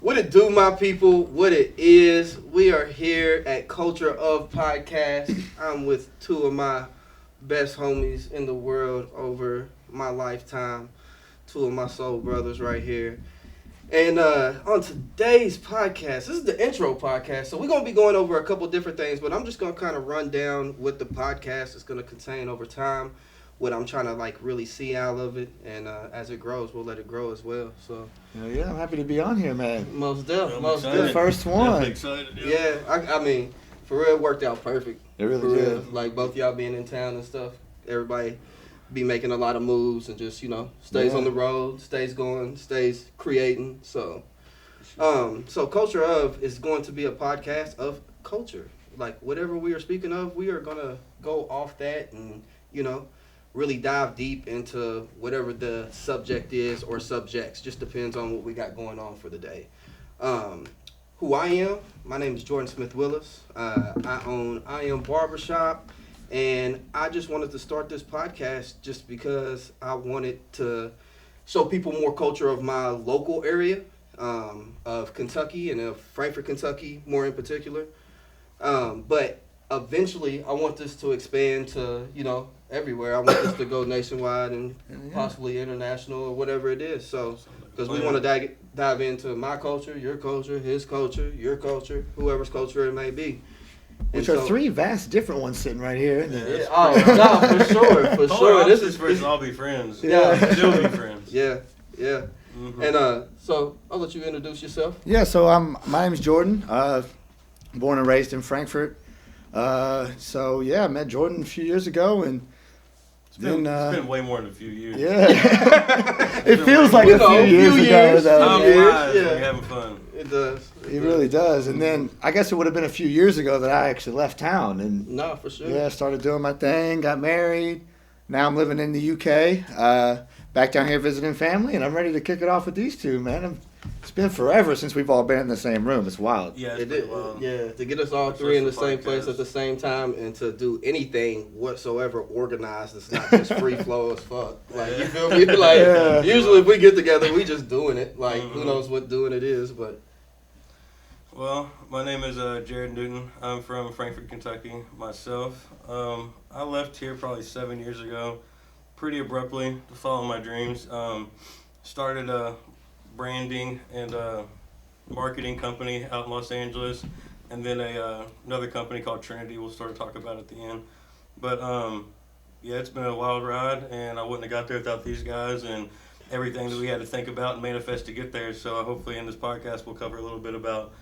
What it do, my people? What it is? We are here at CultureOf podcast. I'm with two of my best homies in the world over my lifetime. Two of my soul brothers right here. And on today's podcast, this is the intro podcast, so we're going to be going over a couple different things, but I'm just going to kind of run down what the podcast is going to contain over time, what I'm trying to like really see out of it, and as it grows, we'll let it grow as well. So yeah, I'm happy to be on here, man. most definitely, The first one. Excited, yeah. I mean, for real, it worked out perfect. It really for real. did. Like both y'all being in town and stuff, everybody be making a lot of moves and just stays on the road, stays going, stays creating. So Culture Of is going to be a podcast of culture. Like whatever we are speaking of, we are gonna go off that and really dive deep into whatever the subject is or subjects. Just depends on what we got going on for the day. Who I am, my name is Jordan Smith Willis. I own I Am Barbershop. And I just wanted to start this podcast just because I wanted to show people more culture of my local area, of Kentucky and of Frankfort, Kentucky, more in particular. But eventually, I want this to expand to, everywhere. I want this to go nationwide and possibly international or whatever it is. So, because we want to dive into my culture, your culture, his culture, your culture, whoever's culture it may be. Which are three vast different ones sitting right here. Yeah, for sure. This is first all be friends. Yeah. Still be friends. Yeah. Mm-hmm. And so I'll let you introduce yourself. Yeah, so my name is Jordan. Born and raised in Frankfurt. I met Jordan a few years ago, and it's been way more than a few years. Yeah. It feels like a few years ago, though. We're having fun. It does. It really does. And then I guess it would have been a few years ago that I actually left town. And no, for sure. Yeah, started doing my thing, got married. Now I'm living in the UK, back down here visiting family, and I'm ready to kick it off with these two, man. It's been forever since we've all been in the same room. It's wild. Yeah, it did. Yeah, to get us all three in the same place at the same time and to do anything whatsoever organized, it's not just free flow as fuck. Like, you feel me? Like, usually if we get together, we just doing it. Like, who knows what doing it is, but. Well, my name is Jared Newton. I'm from Frankfort, Kentucky myself. I left here probably 7 years ago, pretty abruptly, to follow my dreams. Started a branding and marketing company out in Los Angeles, and then another company called Trinity we'll sort of talk about at the end. But it's been a wild ride, and I wouldn't have got there without these guys and everything that we had to think about and manifest to get there. So hopefully in this podcast we'll cover a little bit about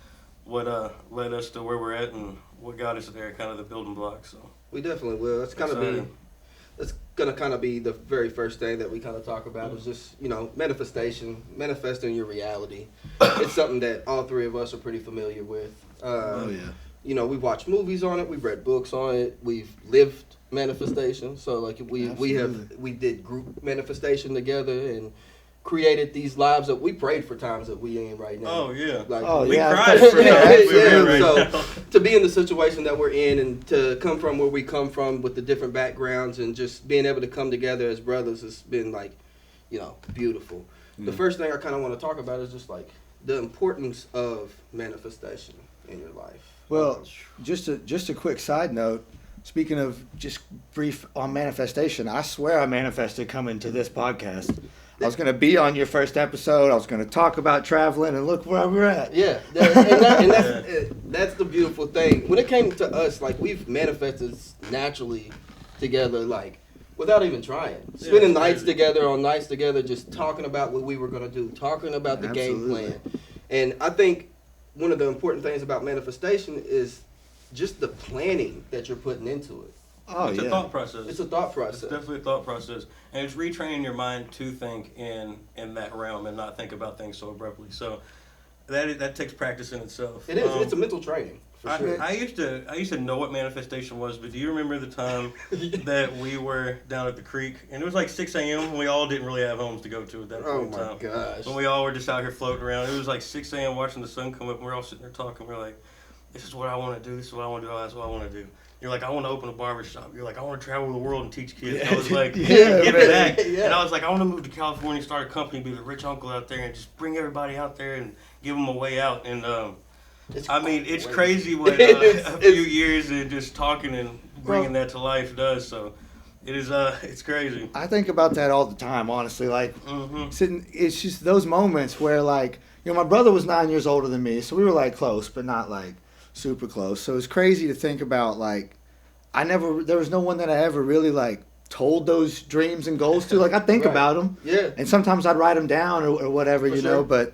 what led us to where we're at and what got us there, kind of the building blocks. So we definitely will. It's gonna kind of be the very first thing that we kind of talk about is just manifesting your reality. It's something that all three of us are pretty familiar with. We've watched movies on it, we've read books on it, we've lived manifestation. So like we did group manifestation together and created these lives that we prayed for times that we in right now. Oh yeah, we cried for times we in right now. To be in the situation that we're in and to come from where we come from with the different backgrounds and just being able to come together as brothers has been like, beautiful. The first thing I kind of want to talk about is just like the importance of manifestation in your life. Well, just a quick side note. Speaking of just brief on manifestation, I swear I manifested coming to this podcast. I was going to be on your first episode. I was going to talk about traveling, and look where we're at. Yeah, that's the beautiful thing. When it came to us, like, we've manifested naturally together, like, without even trying. Spending nights together, just talking about what we were going to do, talking about the game plan. And I think one of the important things about manifestation is just the planning that you're putting into it. It's a thought process. It's a thought process. It's definitely a thought process. And it's retraining your mind to think in that realm and not think about things so abruptly. So that takes practice in itself. It is. It's a mental training. For sure. I used to know what manifestation was, but do you remember the time that we were down at the creek and it was like 6 a.m. and we all didn't really have homes to go to at that point in time. Oh my gosh. When we all were just out here floating around. It was like 6 a.m. watching the sun come up and we're all sitting there talking. We're like, this is what I want to do. This is what I want to do. That's what I want to do. You're like, I want to open a barbershop. You're like, I want to travel the world and teach kids. And I was Yeah. like, Yeah, give man. it back. Yeah. And I was like, I want to move to California, start a company, be the rich uncle out there, and just bring everybody out there and give them a way out. And it's crazy what a few years and just talking and bringing that to life does. So it is, it's crazy. I think about that all the time, honestly. Like, sitting, it's just those moments where, like, my brother was 9 years older than me, so we were, like, close, but not, like, super close. So it's crazy to think about, like, there was no one that I ever really, like, told those dreams and goals to. Like, I think about them. Yeah. And sometimes I'd write them down or whatever, For you sure. know, but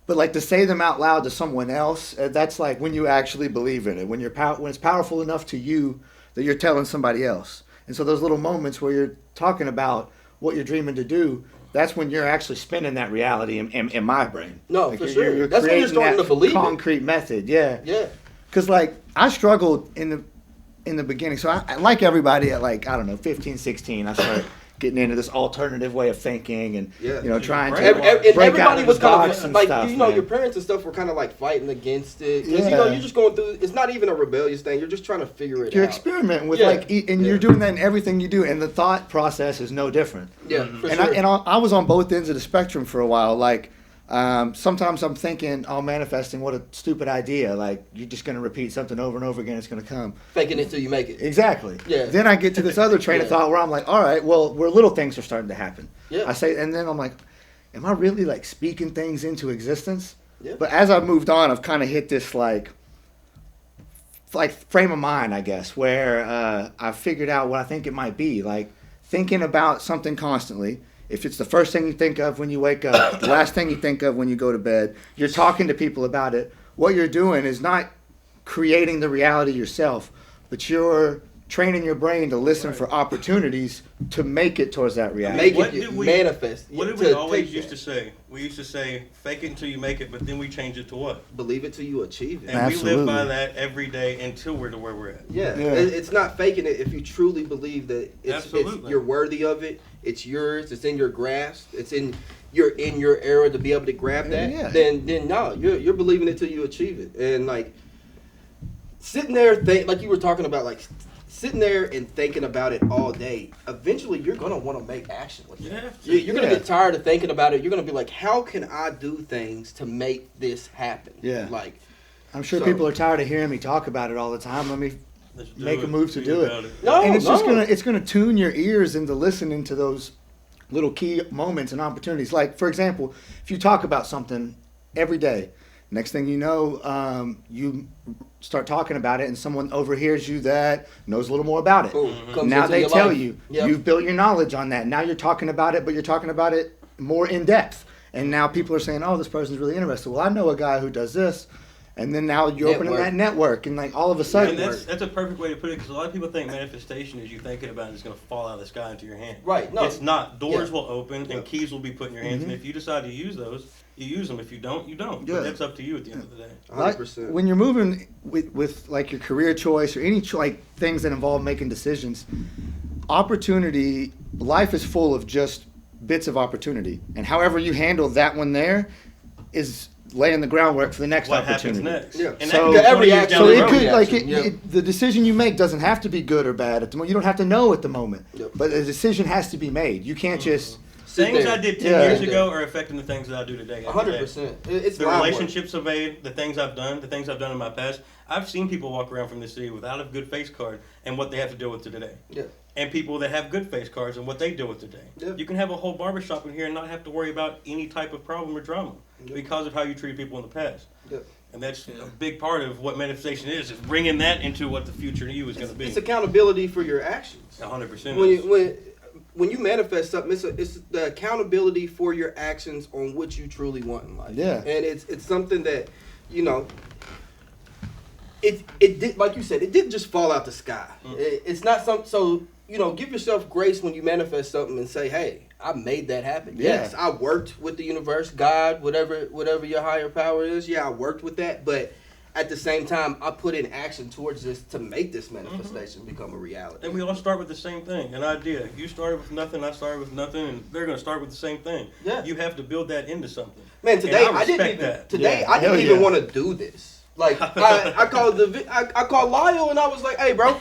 like to say them out loud to someone else, that's like when you actually believe in it, when it's powerful enough to you that you're telling somebody else. And so those little moments where you're talking about what you're dreaming to do, that's when you're actually spinning that reality in my brain. No, like for sure. That's when you're creating starting that to believe it. concrete method, yeah. Yeah. Because, like, I struggled in the beginning. So I like everybody at, like, I don't know, 15, 16, I started getting into this alternative way of thinking and, trying to And break out everybody of was the kind box of and like, stuff, man. man. Your parents and stuff were kind of like fighting against it. Because, Yeah. you're just going through, it's not even a rebellious thing. You're just trying to figure it You're out. experimenting with, Yeah. and you're doing that in everything you do, and the thought process is no different. Yeah, for And sure. I was on both ends of the spectrum for a while. Like, sometimes I'm thinking, manifesting, what a stupid idea. Like, you're just going to repeat something over and over again, it's going to come. Faking it till you make it. Exactly. Yeah. Then I get to this other train of Yeah. thought where I'm like, all right, well, where little things are starting to happen. Yeah. And then I'm like, am I really, like, speaking things into existence? Yeah. But as I've moved on, I've kind of hit this, like frame of mind, I guess, where I've figured out what I think it might be. Like, thinking about something constantly. If it's the first thing you think of when you wake up, the last thing you think of when you go to bed, you're talking to people about it. What you're doing is not creating the reality yourself, but you're training your brain to listen for opportunities to make it towards that reality. Make it manifest. What did we always used to say? We used to say, fake it until you make it, but then we changed it to what? Believe it till you achieve it. And Absolutely. we live by that every day until we're to where we're at. Yeah. Yeah. It's not faking it if you truly believe that it's Absolutely. you're worthy of it. It's yours. It's in your grasp. It's in your era to be able to grab that. Yeah. Then no, you're believing it till you achieve it. And like sitting there, like you were talking about, like sitting there and thinking about it all day. Eventually, you're gonna want to make action with it. Yeah. You're gonna get tired of thinking about it. You're gonna be like, how can I do things to make this happen? Yeah. Like, I'm sure So- people are tired of hearing me talk about it all the time. Let me Let's do make a move to Be do about it. No, and it's just no. it's gonna tune your ears into listening to those little key moments and opportunities. Like, for example, if you talk about something every day, next thing you know, you start talking about it, and someone overhears you that knows a little more about it. Boom, comes Now into they your tell life. you Yep. you've built your knowledge on that. Now you're talking about it, but you're talking about it more in depth. And now people are saying, "Oh, this person's really interested." Well, I know a guy who does this. And then now you're opening that network, and like all of a sudden, And that's a perfect way to put it, because a lot of people think manifestation is you thinking about it, it's going to fall out of the sky into your hand. Right, no. It's not. Doors Yeah. will open and keys will be put in your hands, and if you decide to use those, you use them. If you don't, you don't. Yeah. But that's up to you at the end of the day. 100%. when you're moving with like your career choice or any like things that involve making decisions, opportunity, life is full of just bits of opportunity, and however you handle that one there is laying the groundwork for the next What opportunity. happens next? Yeah. And So- that every could be 20 years action- down So the it road. could like reaction, yeah. the decision you make doesn't have to be good or bad at the moment. You don't have to know at the moment, Yep. but a decision has to be made. You can't just Sit Things there. I did 10 Yeah. years ago are affecting the things that I do today. every day. 100%. It's The line work. relationships I've made, the things I've done, in my past. I've seen people walk around from the city without a good face card and what they have to deal with today. Yeah. And people that have good face cards and what they deal with today. Yeah. You can have a whole barbershop in here and not have to worry about any type of problem or drama Yeah. because of how you treat people in the past. Yeah. And that's a big part of what manifestation is bringing that into what the future to you is going to be. It's accountability for your actions. 100%. When you manifest something, it's the accountability for your actions on what you truly want in life. Yeah. And it's something that, it did, like you said, it didn't just fall out the sky. It's not so give yourself grace when you manifest something and say, hey, I made that happen. Yeah. Yes, I worked with the universe, God, whatever your higher power is. Yeah, I worked with that, but at the same time, I put in action towards this to make this manifestation become a reality. And we all start with the same thing, an idea. You started with nothing, I started with nothing, and they're going to start with the same thing. Yeah. You have to build that into something. Man, today And I I didn't respect even that. today Yeah. I didn't Hell even yeah. want to do this. Like I called Lyle and I was like, hey bro,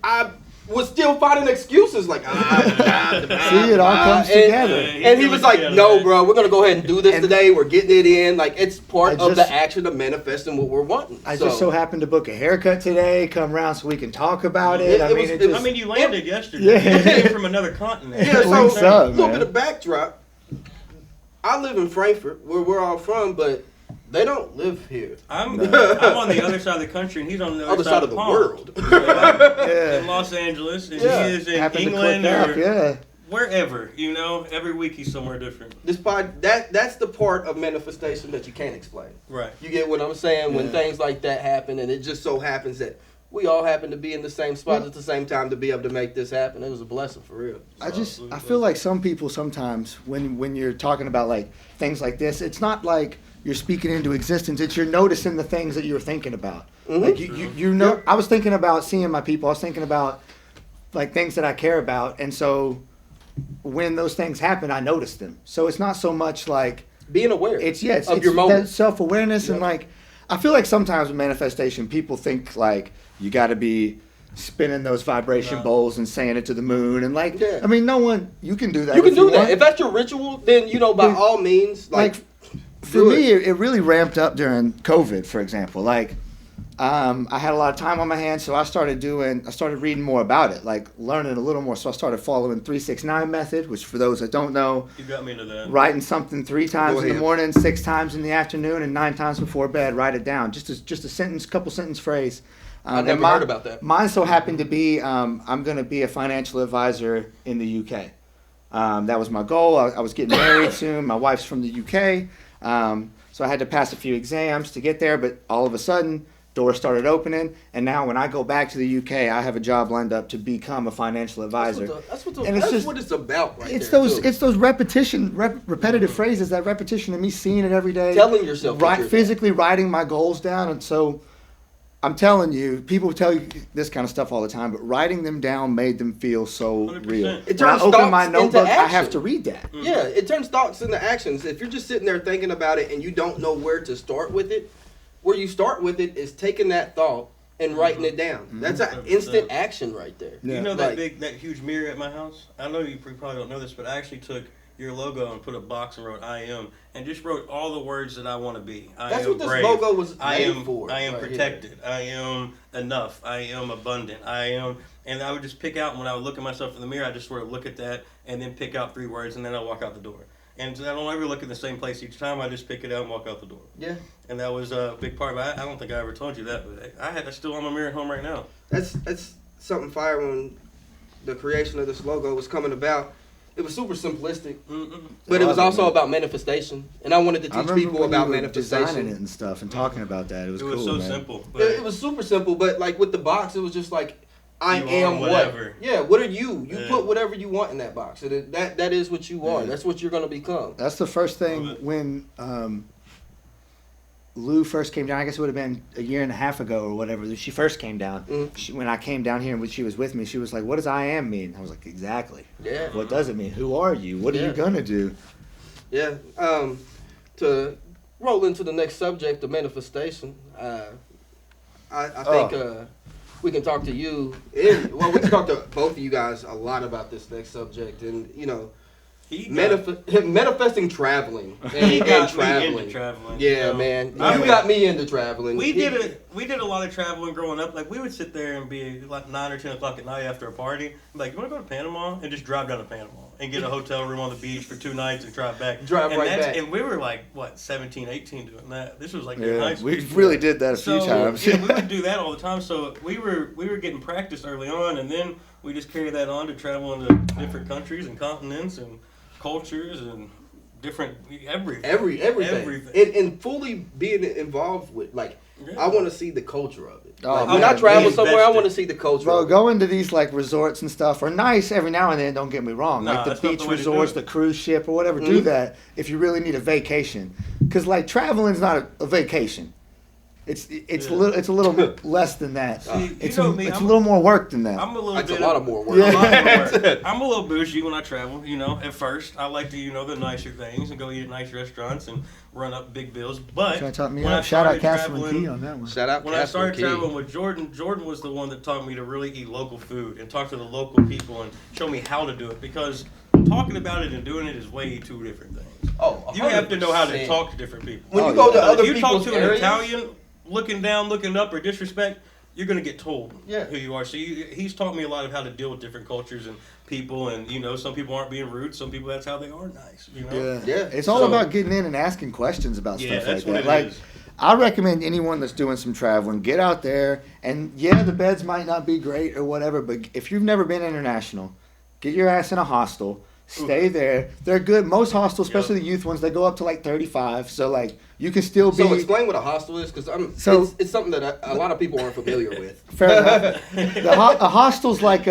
I was still finding excuses like see, it all comes together. And he was like, no bro, we're gonna go ahead and do this today. We're getting it in. Like it's part of the action of manifesting what we're wanting. I just so happened to book a haircut today. Come around so we can talk about it. I mean, you landed yesterday. Yeah. You came from another continent. Yeah, so a little bit of backdrop. I live in Frankfurt, where we're all from, but they don't live here. I'm on the other side of the country, and he's on the other side of the world. In Los Angeles, and he is in England or wherever. You know, every week he's somewhere different. That's the part of manifestation that you can't explain. Right. You get what I'm saying? When things like that happen, and it just so happens that we all happen to be in the same spot at the same time to be able to make this happen. It was a blessing for real. I feel like some people sometimes when you're talking about like things like this, it's not like you're speaking into existence. It's you're noticing the things that you're thinking about. Mm-hmm. Like you know, I was thinking about seeing my people. I was thinking about like things that I care about, and so when those things happen, I notice them. So it's not so much like being aware. It's your moment, self-awareness, and like I feel like sometimes with manifestation, people think like you got to be spinning those vibration bowls and saying it to the moon and like I mean, you can do that. You can do that if that's your ritual. Then by all means, like. For me, it really ramped up during COVID, for example. Like, I had a lot of time on my hands, so I started reading more about it, like learning a little more. So I started following 369 method, which for those that don't know, you got me into that. Writing something 3 times in the morning, 6 times in the afternoon, and 9 times before bed. Write it down, just a sentence, couple sentence phrase. I never heard about that. Mine so happened to be I'm going to be a financial advisor in the UK. That was my goal. I was getting married soon. My wife's from the UK. So I had to pass a few exams to get there, but all of a sudden, doors started opening, and now when I go back to the UK, I have a job lined up to become a financial advisor. That's what it's about, right? It's those repetitive phrases, that repetition of me seeing it every day, telling yourself, physically writing my goals down, and so. I'm telling you, people tell you this kind of stuff all the time, but writing them down made them feel so 100%. real. It turns when I open my into notebook, action. I have to read that. Mm-hmm. Yeah, it turns thoughts into actions. If you're just sitting there thinking about it and you don't know where to start with it, where you start with it is taking that thought and writing it down. Mm-hmm. That's an instant action right there. Yeah. You know that huge mirror at my house? I know you probably don't know this, but I actually took your logo and put a box and wrote I am and just wrote all the words that I want to be. That's what this logo was made for. I am protected. Here. I am enough. I am abundant. I am, and I would just pick out when I would look at myself in the mirror, I just sort of look at that and then pick out 3 words and then I walk out the door. And I don't ever look in the same place each time. I just pick it out and walk out the door. Yeah. And that was a big part of it. I don't think I ever told you that, but I still on my mirror at home right now. That's something fire when the creation of this logo was coming about. It was super simplistic, but it was also about manifestation, and I wanted to teach people about manifestation. Designing it and stuff and talking about that. It was cool. It was so man. simple. It was super simple, but like with the box, it was just like, I am whatever. What? Yeah, what are you? You put whatever you want in that box, and that is what you are. That's what you're going to become. That's the first thing when Lou first came down. I guess it would have been a year and a half ago or whatever. She first came down. When I came down here and she was with me, she was like, "What does I am mean?" I was like, "Exactly. Yeah. What does it mean? Who are you? What are you gonna do?" Yeah. To roll into the next subject, the manifestation. I think we can talk to you. We can talk to both of you guys a lot about this next subject, and manifesting traveling and traveling. Yeah, man. You got me into traveling. We did a lot of traveling growing up. Like we would sit there and be like 9 or 10 o'clock at night after a party. Like, you want to go to Panama? And just drive down to Panama and get a hotel room on the beach for 2 nights and drive back. Back. And we were like 17, 18 doing that. This was like in high school. We really did that a few times. Yeah, we would do that all the time. So we were getting practice early on, and then we just carried that on to travel into different countries and continents and cultures and different everything. And fully being involved with I want to see the culture of it. When I travel somewhere, I want to see the culture. Bro, going to these like resorts and stuff are nice every now and then. Don't get me wrong. Like the beach resorts, the cruise ship, or whatever. Do that if you really need a vacation, because like traveling's not a vacation. It's a little less than that. See, It's you know a, me, it's I'm a little more work than that. I'm a little That's bit a lot of more work. A lot more work. I'm a little bougie when I travel. At first I like to the nicer things and go eat at nice restaurants and run up big bills. But Trying to talk me when up. I Shout out started Castle and traveling- Key on that one. Shout out When I Castle started Key. traveling with Jordan was the one that taught me to really eat local food and talk to the local people and show me how to do it, because talking about it and doing it is way two different things. Oh, You have to know how to 100%. talk to different people. When you Oh, go yeah. to other If you talk people's to an areas, Italian, looking down, looking up, or disrespect, you're gonna get told Yeah. who you are. So he's taught me a lot of how to deal with different cultures and people, and some people aren't being rude. Some people, that's how they are nice. Yeah. Yeah. It's all So- about getting in and asking questions about Yeah, stuff that's like what that. it Like, is. I recommend anyone that's doing some traveling, get out there, and yeah, the beds might not be great or whatever, but if you've never been international, get your ass in a hostel, stay there. They're good. Most hostels, especially the youth ones, they go up to like 35, so like you can still be. So explain what a hostel is, because it's something that a lot of people aren't familiar with. Fair enough. A hostel's like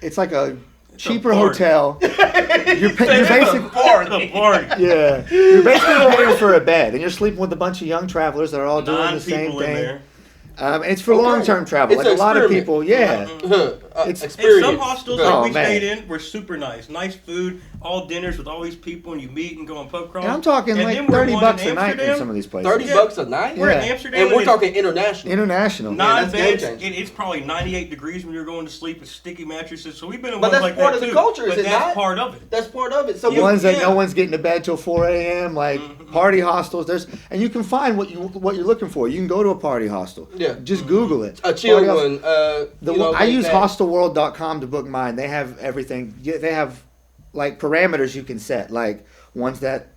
it's like a cheaper party. hotel. You're basically The party. yeah. You're basically paying for a bed, and you're sleeping with a bunch of young travelers that are all doing the 9 same people in thing. there. And it's for Okay. long-term travel. It's Like a an lot of experiment. people, yeah. It's And experience. some hostels Oh, that we man. stayed in were super nice. Nice food, all dinners with all these people, and you meet and go on pub crawls. And I'm talking And like then we're $30 one bucks in a night in Amsterdam. some of these places. 30 Yeah. bucks a night? We're in Yeah. Amsterdam, And we're it's talking international. International. 9 that's game beds. changer. It's probably 98 degrees when you're going to sleep with sticky mattresses. So we've been in But ones that's like part that of the too. culture, is but it that's not? part of it. That's part of it. So You- Ones that yeah. no one's getting to bed till 4 a.m. Like party hostels. And you can find what you're looking for. You can go to a party hostel. Yeah. Just Google it. a chill Party hostel. one. I use that. hostelworld.com to book mine. They have everything. They have like parameters you can set, like ones that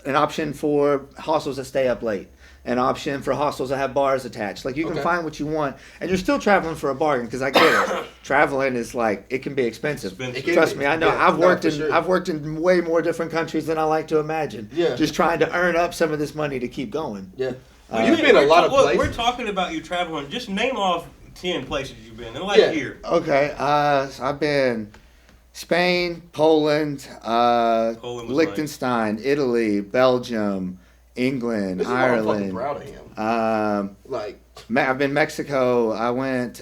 an option for hostels that stay up late, an option for hostels that have bars attached. Like you can Okay. find what you want, and you're still traveling for a bargain, because I get it. Traveling is like it can be expensive. Expensive. It can Trust be. me, I know. Yeah, I've no, worked for in sure. I've worked in way more different countries than I like to imagine. Yeah. Just trying to earn up some of this money to keep going. Yeah. Uh, You've been a lot of We're places. talking about you traveling. Just name off 10 places you've been in the last Yeah. year. Okay, so I've been Spain, Poland, was Liechtenstein, Italy, Belgium, England, This is why I'm fucking Ireland. proud of him. Like, I've been Mexico. I went.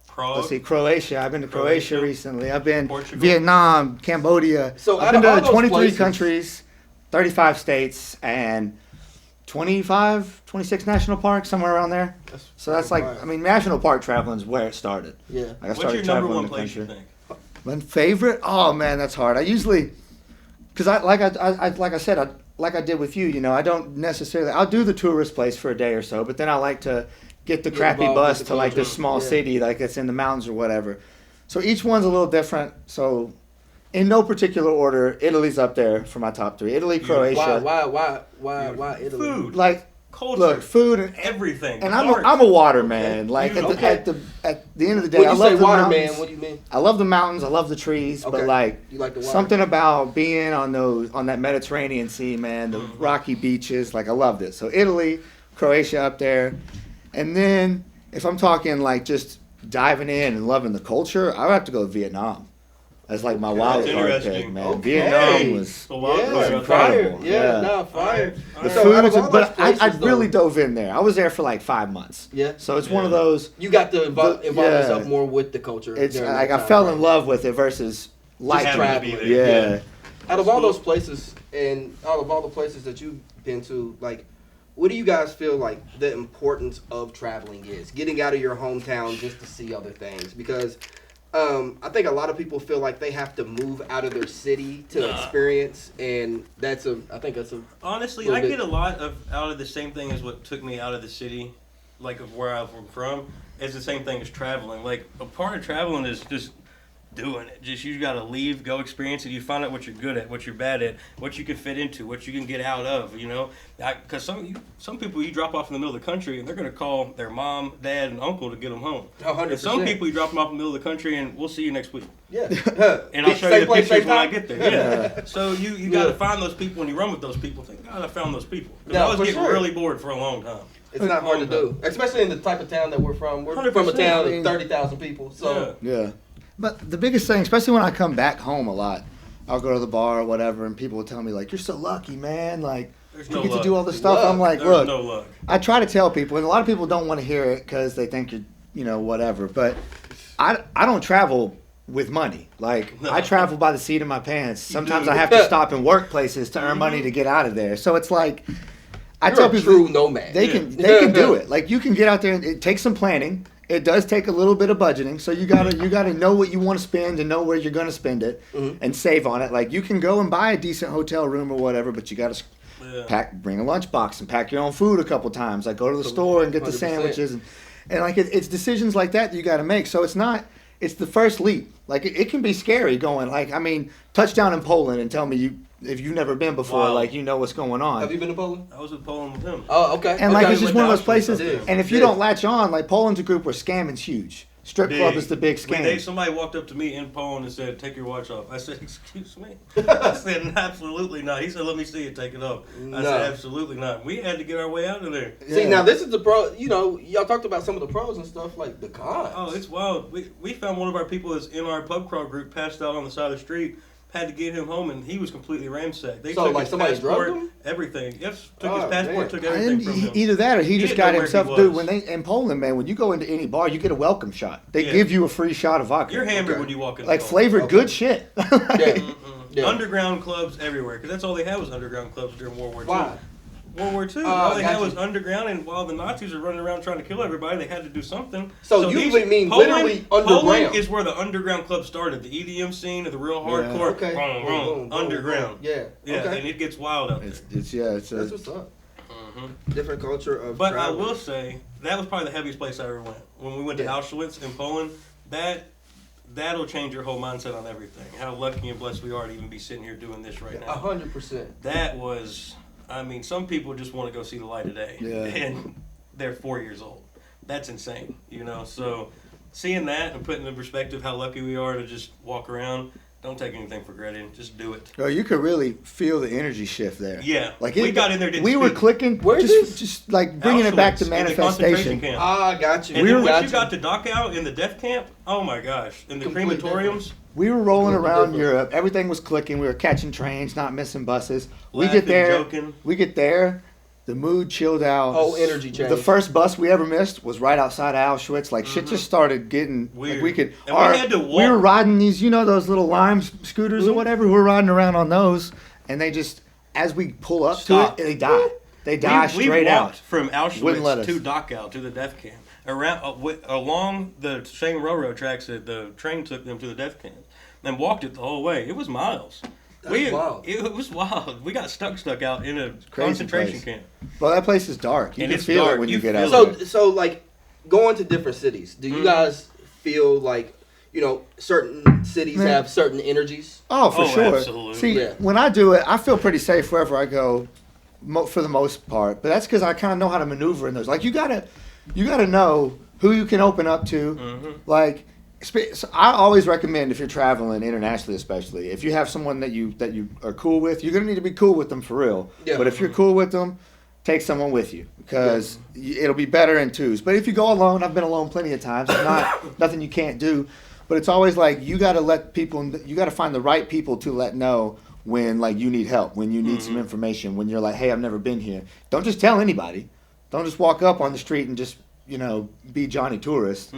Prague. Let's see, Croatia. I've been to Croatia Croatia. recently. I've been Portugal. Vietnam, Cambodia. So I've out been of all to those 23 places- countries, 35 states, and 25, 26 national parks, somewhere around there. So that's like, wild. I mean, national park traveling is where it started. Yeah. Like I What's started your number traveling one the place country. you think? My favorite? Oh man, that's hard. I usually, because like I said, like I did with you. I don't necessarily. I'll do the tourist place for a day or so, but then I like to get the Get crappy involved bus with the to like culture. this small Yeah. city, like it's in the mountains or whatever. So each one's a little different. So, in no particular order, Italy's up there for my top 3. Italy, Croatia. Why Italy? Food. Like, Culture. look, food and. Everything. And I'm Art. a water man. Like You- at the end of the day, When I you love say the water mountains. man, what do you mean? I love the mountains. I love the trees. Okay. But like, You like the water? something about being on that Mediterranean Sea, man, the rocky beaches, like I loved it. So Italy, Croatia up there. And then if I'm talking like just diving in and loving the culture, I would have to go to Vietnam. That's like my wild That's card interesting. pick, man. Okay. Vietnam was The wild Yeah, card was out fire. there. incredible. Yeah, Yeah. no, fire. the So food out of was, all those but I places, really though- dove in there. I was there for like 5 months. Yeah. So it's one of Yeah. those. You got to involve Yeah. yourself more with the culture. It's during like that I time, fell right? in love with it versus like Just having to be traveling. there. Yeah. Out of all those places and out of all the places that you've been to, like, what do you guys feel like the importance of traveling is? Getting out of your hometown just to see other things, because I think a lot of people feel like they have to move out of their city to experience, and I think that's a Honestly, little I bit- get a lot out of the same thing as what took me out of the city, like of where I'm from. It's the same thing as traveling. Like a part of traveling is just doing it. Just you got to leave, go experience it. You find out what you're good at, what you're bad at, what you can fit into, what you can get out of. Because some people you drop off in the middle of the country and they're gonna call their mom, dad, and uncle to get them home. 100%. And some people you drop them off in the middle of the country and we'll see you next week. Yeah. And I'll show Same you the place, pictures same when I time? get there. Yeah. So you got to Yeah. find those people and you run with those people. Thank God I found those people. 'Cause No, I was for getting sure. really bored for a long time. It's not hard to do, especially in the type of town that we're from. We're from a 100%. town I mean- of 30,000 people, so Yeah. But the biggest thing, especially when I come back home a lot, I'll go to the bar or whatever, and people will tell me, like, you're so lucky, man. Like, There's You no get luck. to do all this stuff. Luck. I'm like, There's look, no luck. I try to tell people, and a lot of people don't want to hear it because they think you're, whatever. But I don't travel with money. Like, No. I travel by the seat of my pants. Sometimes do. I have to stop in work places to earn money to get out of there. So it's like, I You're tell a people true nomad. they can do it. Like, you can get out there and it takes some planning. It does take a little bit of budgeting, so you gotta know what you want to spend and know where you're gonna spend it and save on it. Like, you can go and buy a decent hotel room or whatever, but you gotta bring a lunchbox and pack your own food a couple times. Like, go to the store and get the 100%. sandwiches and like it's decisions like that you gotta make. So it's the first leap. Like, it can be scary going. Like, I mean, touchdown in Poland and tell me if you've never been before, Wow. like, you know what's going on. Have you been to Poland? I was in Poland with him. Oh, okay. And like, Okay. it's just went one of to those places. Auschwitz, And if you Yeah. don't latch on, like, Poland's a group where scamming's huge. Strip club is the big scam. Somebody walked up to me in Poland and said, "Take your watch off." I said, "Excuse me." I said, "Absolutely not." He said, "Let me see it. Take it off." I No. said, "Absolutely not." We had to get our way out of there. See, Yeah. now this is the pro. Y'all talked about some of the pros and stuff, like the cons. Oh, it's wild. We found one of our people that's in our pub crawl group passed out on the side of the street. Had to get him home, and he was completely ransacked. They So, took like, his somebody drugged passport, him? everything. Yes, took Oh, his passport, man. took everything from him. Either that or he just didn't got know where himself. he Dude, was. when in Poland, man, when you go into any bar, you get a welcome shot. They Yeah. give you a free shot of vodka. You're hammered Okay. when you walk in. Like, the bar. flavored Okay. good shit. Yeah. Yeah. Underground clubs everywhere, because that's all they had was underground clubs during World War II. Why? World War II. Oh, all they had gotcha. was underground, and while the Nazis were running around trying to kill everybody, they had to do something. So you mean literally underground? Poland is where the underground club started. The EDM scene, the real hardcore, Okay. boom, boom, Boom, boom, underground. boom. Yeah. Yeah, Okay. and it gets wild out there. It's That's what's up. Different culture of. But travel. I will say that was probably the heaviest place I ever went. When we went to Yeah. Auschwitz in Poland, that'll change your whole mindset on everything. How lucky and blessed we are to even be sitting here doing this right now. 100%. That was, I mean, some people just want to go see the light of day, Yeah. and they're 4 years old. That's insane, So seeing that and putting in perspective how lucky we are to just walk around. Don't take anything for granted. Just do it. Bro, you could really feel the energy shift there. Yeah. Like, we got in there. Didn't we were speak. clicking. Where's this? Just like bringing it back to Auschwitz, in the concentration manifestation. camp. Ah, got you. And We then were- once you got to Dachau in the death camp, oh my gosh, in the Completely crematoriums, We were rolling Completely around different. Europe. Everything was clicking. We were catching trains, not missing buses. We laughing, get there. joking. We get there. The mood chilled out. Whole energy change. The first bus we ever missed was right outside of Auschwitz. Like, shit just started getting Weird. Like, we could. And we had to We walk. were riding these, those little Lime scooters or whatever. We were riding around on those, and they just, as we pull up Stop. to it, they die. They die we straight walked out. from Wouldn't let Auschwitz us. to Dachau to the death camp. Along the same railroad tracks that the train took them to the death camp, and walked it the whole way. It was miles. That's wild. It was wild. We got stuck out in a Crazy concentration place. camp. Well, that place is dark. You And can it's feel dark. it when you, You get out feel there. So like going to different cities. Do you guys feel like certain cities Man. have certain energies? Oh, for Oh, sure. absolutely. See, Yeah. when I do it, I feel pretty safe wherever I go, for the most part. But that's because I kind of know how to maneuver in those. Like, you gotta know who you can open up to. Mm-hmm. Like, so I always recommend, if you're traveling internationally, especially if you have someone that you are cool with, you're gonna need to be cool with them for real. Yeah. But if you're cool with them, take someone with you because it'll be better in twos. But if you go alone, I've been alone plenty of times. It's not nothing you can't do. But it's always like you got to find the right people to let know when like you need help, when you need some information, when you're like, hey, I've never been here. Don't just tell anybody. Don't just walk up on the street and just be Johnny Tourist.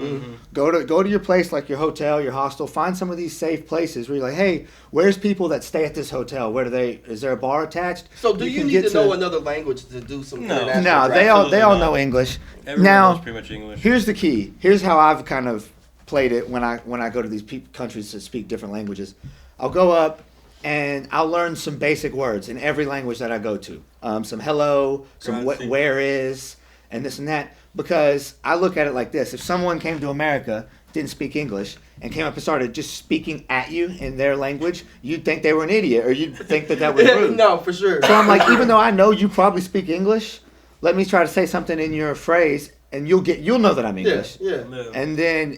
Go to your place, like your hotel, your hostel. Find some of these safe places where you're like, hey, where's people that stay at this hotel? Is there a bar attached? So do you can need get to know another language to do some No. international No, they travel? all Absolutely not. know English. Everyone Now, knows pretty much English. here's the key. Here's how I've kind of played it when I go to these countries that speak different languages. I'll go up and I'll learn some basic words in every language that I go to. Some hello, some Grazie. where is, and this and that. Because I look at it like this: if someone came to America, didn't speak English, and came up and started just speaking at you in their language, you'd think they were an idiot, or you'd think that was rude. No, for sure. So I'm like, even though I know you probably speak English, let me try to say something in your phrase, and you'll know that I'm English. Yeah. Yeah. And then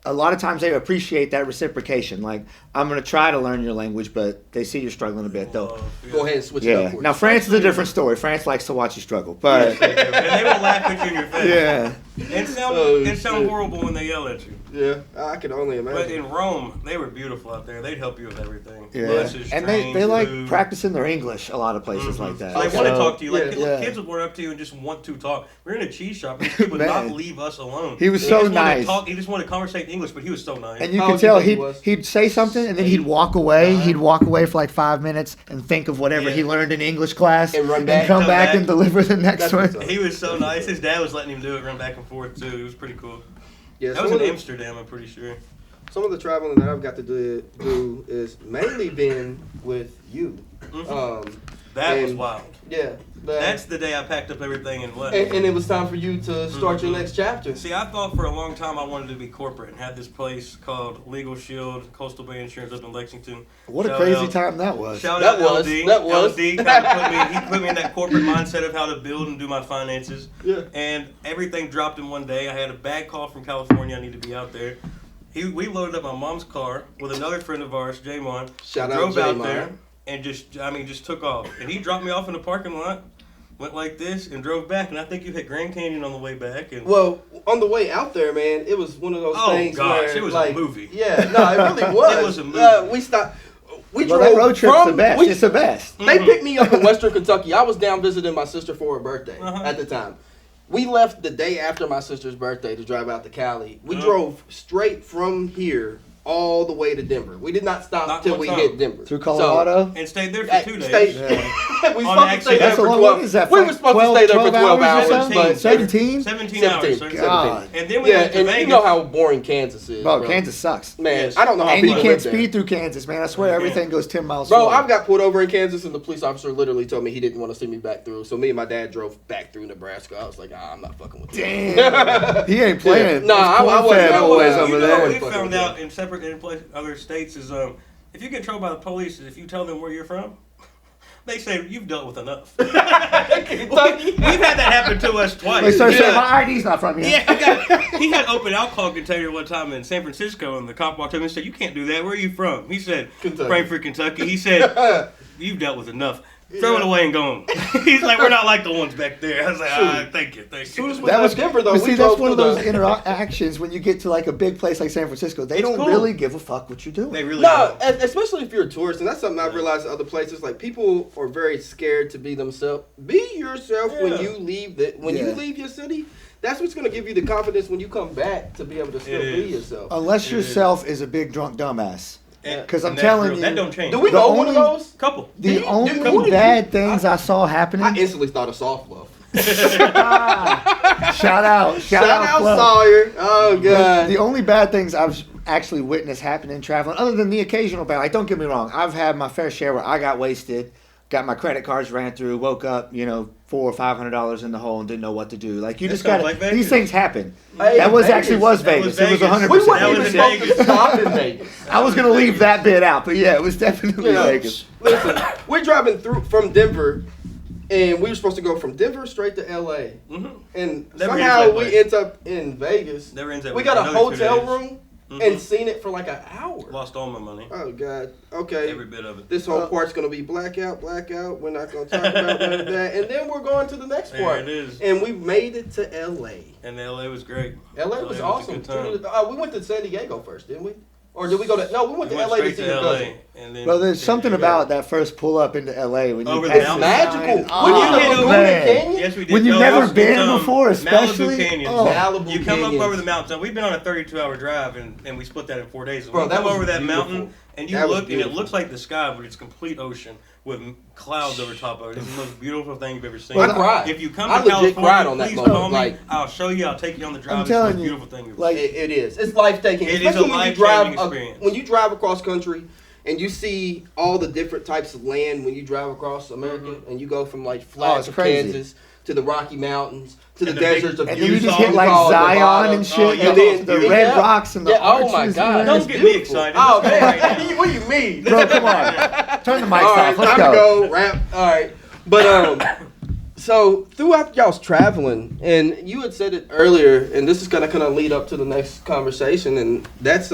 a lot of times they appreciate that reciprocation. Like, I'm going to try to learn your language, but they see you're struggling a bit, though. Go ahead and switch it Yeah. up for Now, you. France is a different story. France likes to watch you struggle, but And they will laugh at you in your face. yeah. And sound Oh, and sound shit. horrible when they yell at you. Yeah, I can only But imagine. in Rome, they were beautiful out there. They'd help you with everything. Yeah. Buses, And trains, they like food. practicing their English a lot of places like that. So they Okay. want to talk to you. Like Yeah. kids would run up to you and just want to talk. We're in a cheese shop. And this kid would Man. not leave us alone. He was He so just wanted to nice. talk. He just wanted to conversate in English, but he was so nice. And you How could old do you tell think he was? he'd say something and then he'd walk away. He'd walk away for like 5 minutes and think of whatever he learned in English class And run back. come Come back back. and deliver the next That's one. what's up. He was so nice. His dad was letting him do it, run back and forth too. It was pretty cool. Yeah, That was in Amsterdam, I'm pretty sure. some of the traveling that I've got to do is mainly been with you. That was and- wild. Yeah. That's the day I packed up everything and left. and it was time for you to start your next chapter. See, I thought for a long time I wanted to be corporate and had this place called Legal Shield, Coastal Bay Insurance up in Lexington. What a Shout crazy out- time that was. Shout That out was- LD. that was. LD he put me in that corporate mindset of how to build and do my finances. Yeah. And everything dropped in one day. I had a bad call from California. I need to be out there. We loaded up my mom's car with another friend of ours, Jamon. Shout out Drove out Jamon. there and just took off. And he dropped me off in the parking lot, went like this, and drove back. And I think you hit Grand Canyon on the way back. And Well, on the way out there, man, it was one of those Oh, things gosh, where it was a like, movie. Yeah, no, it really was. It was a movie. We stopped. We Well, drove that road trip's from, the best. It's the best. They picked me up in Western Kentucky. I was down visiting my sister for her birthday at the time. We left the day after my sister's birthday to drive out to Cali. We drove straight from here all the way to Denver. We did not stop Not till one we time. hit Denver. Through Colorado? and stayed there for 2 days. Stayed, Yeah. we were On supposed to accident. stay there That's a for long, 12. what is that? We were supposed to stay there for 12 hours, or something? but 17? 17 hours, sir. God. And then we yeah, went to and Vegas. you know how boring Kansas is. Bro, bro. Kansas sucks. Man, Yes. I don't know how And you people can't live there. speed through Kansas, man. I swear You everything can't. goes 10 miles Bro, slower. I've got pulled over in Kansas, and the police officer literally told me he didn't want to see me back through. So me and my dad drove back through Nebraska. I was like, I'm not fucking with you. Damn. He ain't playing. Nah, I Those wasn't- corn-fed I boys wasn't- over You know there. what we Fucking found with out in other states is if you get in trouble by the police, if you tell them where you're from, they say you've dealt with enough. We've had that happen to us twice. They start saying, Yeah. my ID's not from here. Yeah, he had open alcohol container one time in San Francisco, and the cop walked up and said, "You can't do that. Where are you from?" He said, Kentucky. "Frankfort, Kentucky." He said, "You've dealt with enough. Throw it away and go home." He's like, "We're not like the ones back there." I was like, thank you." As soon as we That left was Denver, though, but we see, drove that's one of through those the- interactions when you get to like a big place like San Francisco. They don't cool. really give a fuck what you're doing. They really No, don't. especially if you're a tourist, and that's something I've realized in other places. Like people are very scared to be themselves. Be yourself when Yeah. you leave you Yeah. leave your city. That's what's gonna give you the confidence when you come back to be able to still It be is. yourself. Unless It yourself is a big drunk dumbass. Because I'm And that's telling real. you, that don't change. Do we The know one of only- those? Couple. the Who only did bad you- things I saw happening. I instantly thought of soft love. Shout out Flo. Sawyer. Oh god. The only bad things I've actually witnessed happening traveling, other than the occasional bad, like don't get me wrong, I've had my fair share where I got wasted, got my credit cards ran through, woke up, $400 or $500 in the hole and didn't know what to do. Like you That just got sounds like Vegas. these things happen. Hey, That was Vegas. actually was That Vegas. was It was Vegas. 100%. We weren't That even was supposed to Vegas. stop in Vegas. I was gonna leave that bit out, but yeah, it was definitely Yeah. Vegas. Listen, we're driving through from Denver, and we were supposed to go from Denver straight to LA. Mm-hmm. And Never somehow ends that we way. end up in Vegas. Never ends that We way. got a Another 2 hotel days. room Mhm. and seen it for like an hour. Lost all my money. Oh God. Okay. Every bit of it. This whole part's gonna be blackout. We're not gonna talk about none of that. And then we're going to the next There part. it is. And we made it to LA. And LA was great. LA was a awesome. good time. We went to San Diego first, didn't we? Or did we go to? No, we went We to went LA to straight see to your LA. cousin. And then Bro, there's San something Diego. about that first pull up into LA when you Over the It's mountains. magical. Oh, When you hit man. Laguna Canyon, Yes, we did. When you've No, never it's been before, especially? Malibu Canyon. Oh. Malibu You come Canyons. up over the mountain. So we've been on a 32-hour drive, and we split that in 4 days. And Bro, we that come was over that beautiful. mountain, and you That was look, and it beautiful. looks like the sky, but it's complete ocean with clouds over top of it. It's the most beautiful thing you've ever seen. I cried. If you come I to legit California, cried on that please moment, call me. like- I'll show you. I'll take you on the drive. I'm It's the telling most you, beautiful thing you've ever like- seen. It is. It's life taking. It is Especially a when you drive life-changing experience. when you drive across country and you see all the different types of land when you drive across America Mm-hmm. and you go from like Oh, flats it's of crazy. Kansas to the Rocky Mountains to the And the big- deserts of And then you Utah. just hit like Utah, Zion Nevada. and shit. Oh, yeah. and then- the yeah. red rocks and the Yeah, oh arches. my God. man. Don't It's get me beautiful. excited. Oh Let's go right man, now. what do you mean? Bro, come on. Turn the mics All off. right, Let's time go. to go. Wrap. All right, but so throughout y'all's traveling, and you had said it earlier, and this is gonna kind of lead up to the next conversation, and that's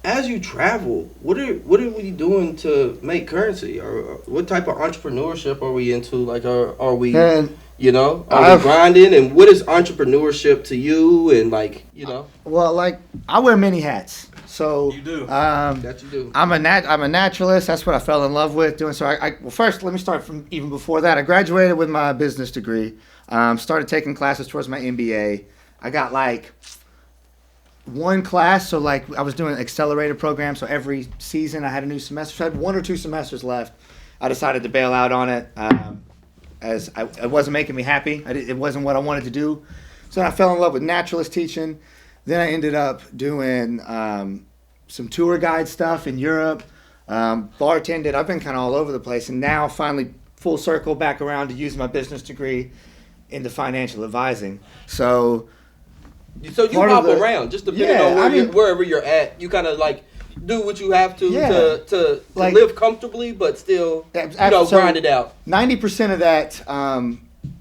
as you travel, what are we doing to make currency, or what type of entrepreneurship are we into? Like, are we? And You know, are we grinding? And what is entrepreneurship to you? And like, you know, Well, like I wear many hats. So You do. that you do. I'm a naturalist. That's what I fell in love with doing. So well, first let me start from even before that. I graduated with my business degree. Started taking classes towards my MBA. I got like one class, so like I was doing an accelerator program. So every season I had a new semester. So I had 1 or 2 semesters left. I decided to bail out on it as it wasn't making me happy. It wasn't what I wanted to do. So I fell in love with naturalist teaching. Then I ended up doing some tour guide stuff in Europe, bartended. I've been kind of all over the place, and now finally full circle back around to use my business degree into financial advising. So you hop around just depending on wherever you're at. You kind of like do what you have to to like, live comfortably, but still grind it out. 90% of that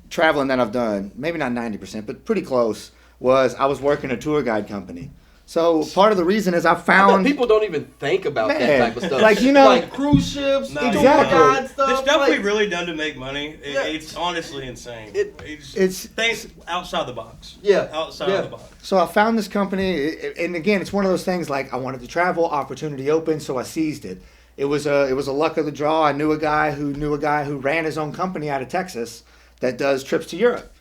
traveling that I've done, maybe not 90%, but pretty close, was I was working a tour guide company. So part of the reason is I found people don't even think about that type of stuff. Like like cruise ships, tour guide stuff. The stuff we've really done to make money, it's honestly insane. It's things outside the box. Outside of the box. So I found this company, and again, it's one of those things like I wanted to travel, opportunity open, so I seized it. It was a luck of the draw. I knew a guy who ran his own company out of Texas that does trips to Europe.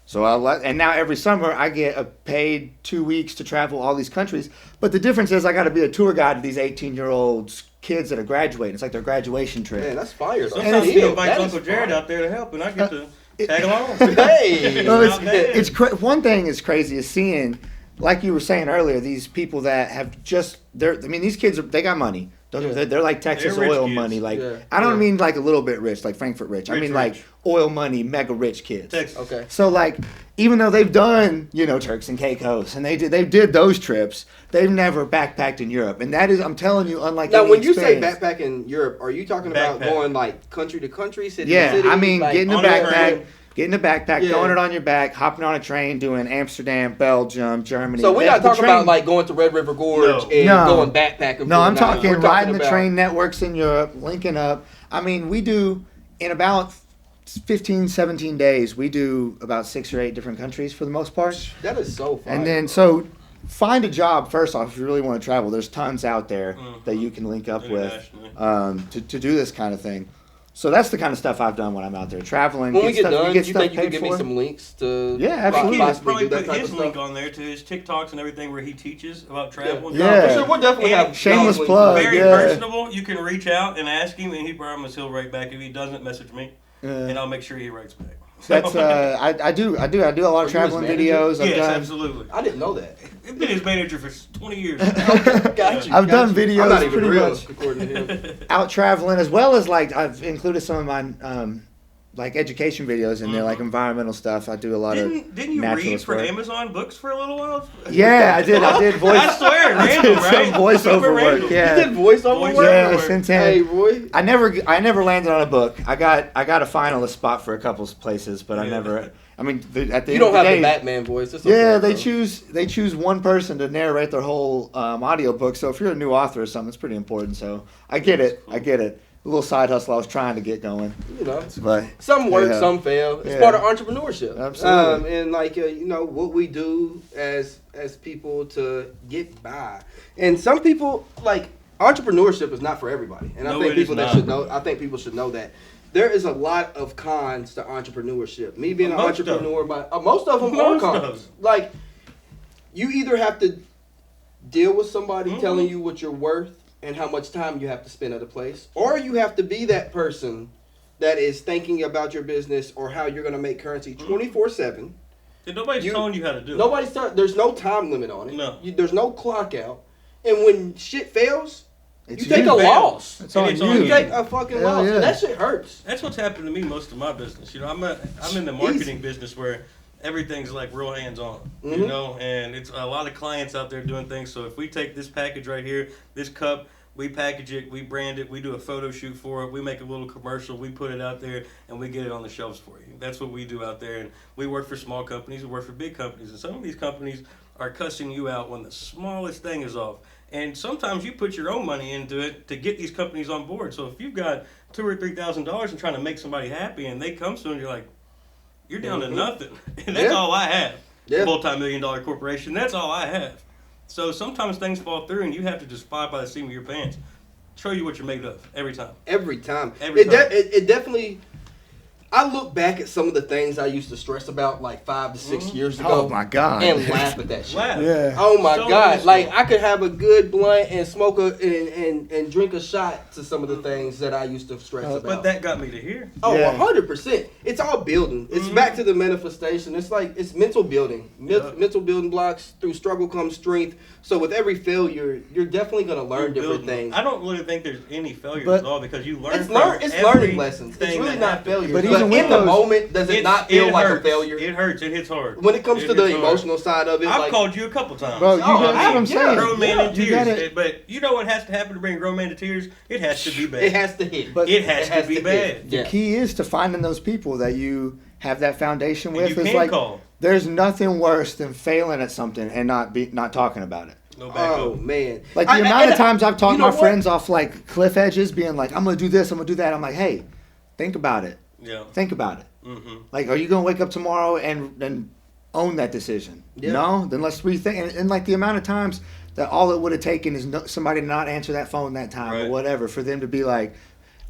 So and now every summer I get a paid 2 weeks to travel all these countries. But the difference is I got to be a tour guide to these 18-year-old kids that are graduating. It's like their graduation trip. Man, that's fire. Sometimes he invites Uncle Jared out there to help, and I get to tag along. Hey, one thing is crazy is seeing, like you were saying earlier, these people that have these kids they got money. They're like Texas oil money. Like I don't mean like a little bit rich, like Frankfurt rich. I mean like oil money, mega rich kids. Texas. Okay. So like even though they've done Turks and Caicos and they did those trips, they've never backpacked in Europe. And that is, I'm telling you, unlike now any when you say experience. backpack in Europe, are you talking about going like country to country, city Yeah, to city? I mean like, getting a backpack, throwing it on your back, hopping on a train, doing Amsterdam, Belgium, Germany. So we're not talking about like going to Red River Gorge and going backpacking. No, I'm talking riding the train networks in Europe, linking up. I mean, we do in about 15, 17 days, we do about 6 or 8 different countries for the most part. That is so fun. And then, so find a job, first off, if you really want to travel. There's tons out there that you can link up with to do this kind of thing. So that's the kind of stuff I've done when I'm out there traveling. When we get done, you think you can give me some links to? Yeah, absolutely. He's probably put his link on there to his TikToks and everything where he teaches about travel. Yeah, for sure. We'll definitely have shameless plug. Very personable. You can reach out and ask him, and he promises he'll write back. If he doesn't, message me, and I'll make sure he writes back. That's I do a lot of traveling videos. Yes, absolutely. I didn't know that. I've been his manager for 20 years. Got you. I've done videos I'm not even pretty real, much according to him. out traveling, as well as like I've included some of my like education videos in there, like environmental stuff. I do a lot of Didn't you read for Amazon books for a little while? Yeah, I did voice. I swear, random, right? Some voiceover work. Yeah, You did voiceover work? Yeah, since Hey, boy. I never landed on a book. I got a finalist spot for a couple places, but I never. I mean, at the You end don't of the have day, the Batman voice. It's yeah, okay, they choose one person to narrate their whole audiobook. So if you're a new author or something, it's pretty important. So I get it. A little side hustle I was trying to get going. But some work, some fail. It's part of entrepreneurship. Absolutely. And like what we do as people to get by. And some people like entrepreneurship is not for everybody. And I think people should know that. There is a lot of cons to entrepreneurship. Me being an entrepreneur, most of them are cons. Like, you either have to deal with somebody telling you what you're worth and how much time you have to spend at a place, or you have to be that person that is thinking about your business or how you're going to make currency 24/7. Nobody's telling you how to do it. There's no time limit on it. No. There's no clock out. And when shit fails, you take a loss. loss. You take a fucking loss. Yeah. And that shit hurts. That's what's happened to me most of my business. I'm in the marketing business where everything's like real hands-on, and it's a lot of clients out there doing things. So if we take this package right here, this cup, we package it, we brand it, we do a photo shoot for it, we make a little commercial, we put it out there, and we get it on the shelves for you. That's what we do out there. And we work for small companies, we work for big companies, and some of these companies are cussing you out when the smallest thing is off. And sometimes you put your own money into it to get these companies on board. So if you've got $2,000 or $3,000 and trying to make somebody happy, and they come to you and you're like, you're down to nothing. And that's all I have. Yeah. Multi-million-dollar corporation, that's all I have. So sometimes things fall through and you have to just fly by the seat of your pants. Show you what you're made of every time. Every time. Every time. It definitely. I look back at some of the things I used to stress about like 5 to 6 years ago. Oh my God. And laugh at that shit. Yeah. Oh my So God. useful. Like I could have a good blunt and smoke and drink a shot to some of the things that I used to stress about. But that got me to here. Oh, Yeah. 100%. It's all building. It's back to the manifestation. It's like, it's mental building. Mental building blocks. Through struggle comes strength. So with every failure, you're definitely going to learn different things. I don't really think there's any failures But at all because you learn It's, from it's every learning lessons. It's thing really that not happens. failure. But But even with in the those- moment, does it not feel like hurts. a failure? It hurts. It hits hard. When it comes to the hits hard. emotional side of it, I've like, called you a couple times. Bro, you Oh, got yeah, what I'm saying. Grown man in You tears. gotta- But you know what has to happen to bring a grown man to tears? It has to be bad. it has to hit. But It has to be hit. bad. The Yeah. key is to finding those people that you have that foundation And with. you It's can like call. there's nothing worse than failing at something and not talking about it. No back Oh, up. man. Like the amount of times I've talked you know my what? friends off like cliff edges, being like, "I'm gonna do this, I'm gonna do that." I'm like, "Hey, think about it. Yeah. Think about it. Mm-hmm. Like, are you gonna wake up tomorrow and own that decision? Yeah. No, then let's rethink." And like the amount of times that all it would have taken is somebody to not answer that phone that time or Right. whatever for them to be like.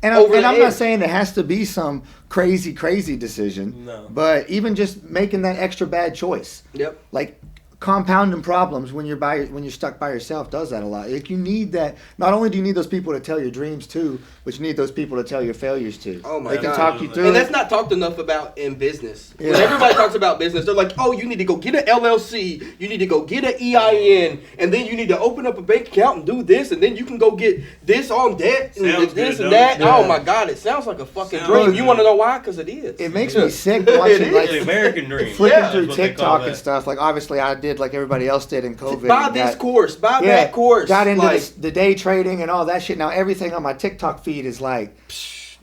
And Over the I'm not edge. saying it has to be some crazy decision, No. but even just making that extra bad choice, Yep. like compounding problems when you're stuck by yourself does that a lot. Like you need that. Not only do you need those people to tell your dreams to, but you need those people to tell your failures to. Oh my they can God. talk you through And it. that's not talked enough about in business. When Yeah. everybody talks about business, they're like, oh, you need to go get an LLC, you need to go get an EIN, and then you need to open up a bank account and do this, and then you can go get this on debt, and Sounds this good, and don't that. it? Yeah. Oh my God, it sounds like a fucking Sounds dream. good. You want to know why? Because it is. It makes me sick watching It like The American dream. flicking Yeah, through is what they call TikTok and that. stuff. Like obviously I did like everybody else did in COVID. Buy and this got- course, buy that course. Got into like, the day trading and all that shit. Now everything on my TikTok feed is like,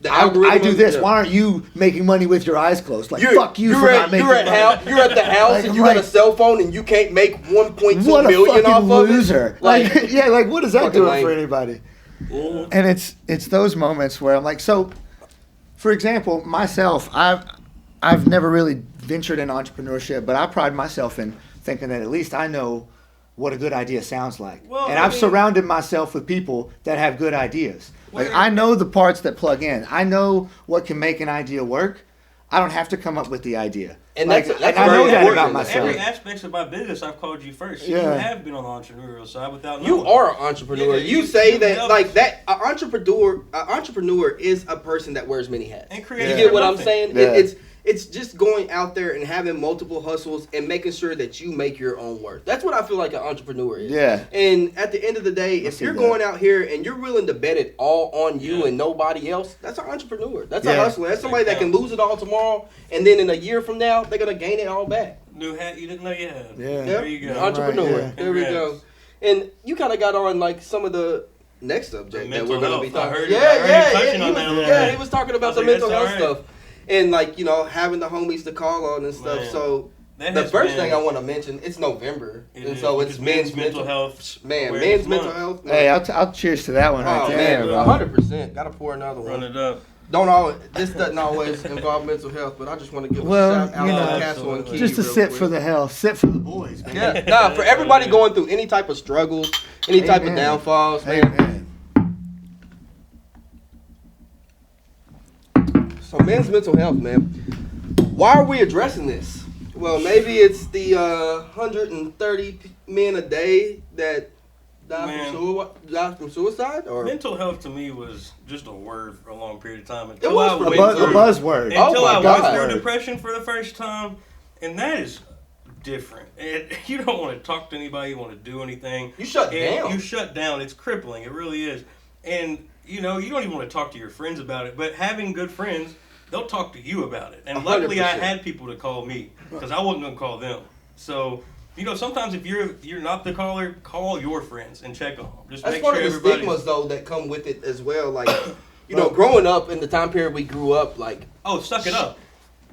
the I algorithm. do this. Yeah. Why aren't you making money with your eyes closed? Like You're, fuck you you're for at, not making you're at money. you're at the house Like, and you I'm got a like, cell phone and you can't make 1.2 what a million off fucking of loser! it. Like yeah, like what is that fucking doing lame. for anybody? Yeah. And it's those moments where I'm like, so, for example, myself, I've never really ventured in entrepreneurship, but I pride myself in thinking that at least I know what a good idea sounds like. Well, and I I've mean- surrounded myself with people that have good ideas. Like Where- I know the parts that plug in. I know what can make an idea work. I don't have to come up with the idea. And Like, that's and I know very that important. about myself. Every aspect of my business, I've called you first. You Yeah. have been on the entrepreneurial side without knowing. You are an entrepreneur. Yeah, you say you that help. like that. An entrepreneur is a person that wears many hats. And creates You Yeah. get what I'm nothing. saying? Yeah. It's just going out there and having multiple hustles and making sure that you make your own worth. That's what I feel like an entrepreneur is. Yeah. And at the end of the day, I if see you're that. going out here and you're willing to bet it all on you Yeah. and nobody else, that's an entrepreneur. That's a Yeah. hustler. That's somebody that can lose it all tomorrow, and then in a year from now, they're gonna gain it all back. New hat you didn't know you had. Yeah. There you go. Entrepreneur. Right, yeah. There we go. And you kind of got on like some of the next subject that Mental we're going to be health. I talking. heard you touching he on was, that a little yeah, bit. he was talking about I was the like, mental that's health all right. stuff, and like having the homies to call on and stuff. Man, so that the has first been- thing I want to mention, it's November, It and is, so which it's is men's mental health. Man, awareness men's mental month. health. Hey, I'll cheers to that one right Oh there, man, bro. 100%. Got to pour another Run one. it up. Don't always. This doesn't always involve mental health, but I just want to give Well, a shout out you to know, Castle and Key. Just a real sip quick. for the health, sip for the boys, man. Yeah, nah, for everybody going through any type of struggles, any type of Amen. downfalls, man. Amen. So men's mental health, man. Why are we addressing this? Well, maybe it's the 130 men a day that die from suicide, or Mental health to me was just a word for a long period of time. was Until I for A, went me. through- buzzword. Oh Until my I God. went through depression for the first time, and that is different. And you don't want to talk to anybody, you want to do anything. you shut And down. You shut down. It's crippling. It really is. And you don't even want to talk to your friends about it. But having good friends, they'll talk to you about it. And luckily, I 100%. had people to call me because I wasn't gonna call them. So. Sometimes if you're not the caller, call your friends and check on them. Just That's make one sure of the everybody's. stigmas though that come with it as well. Like, growing up in the time period we grew up, like, Oh, suck it up.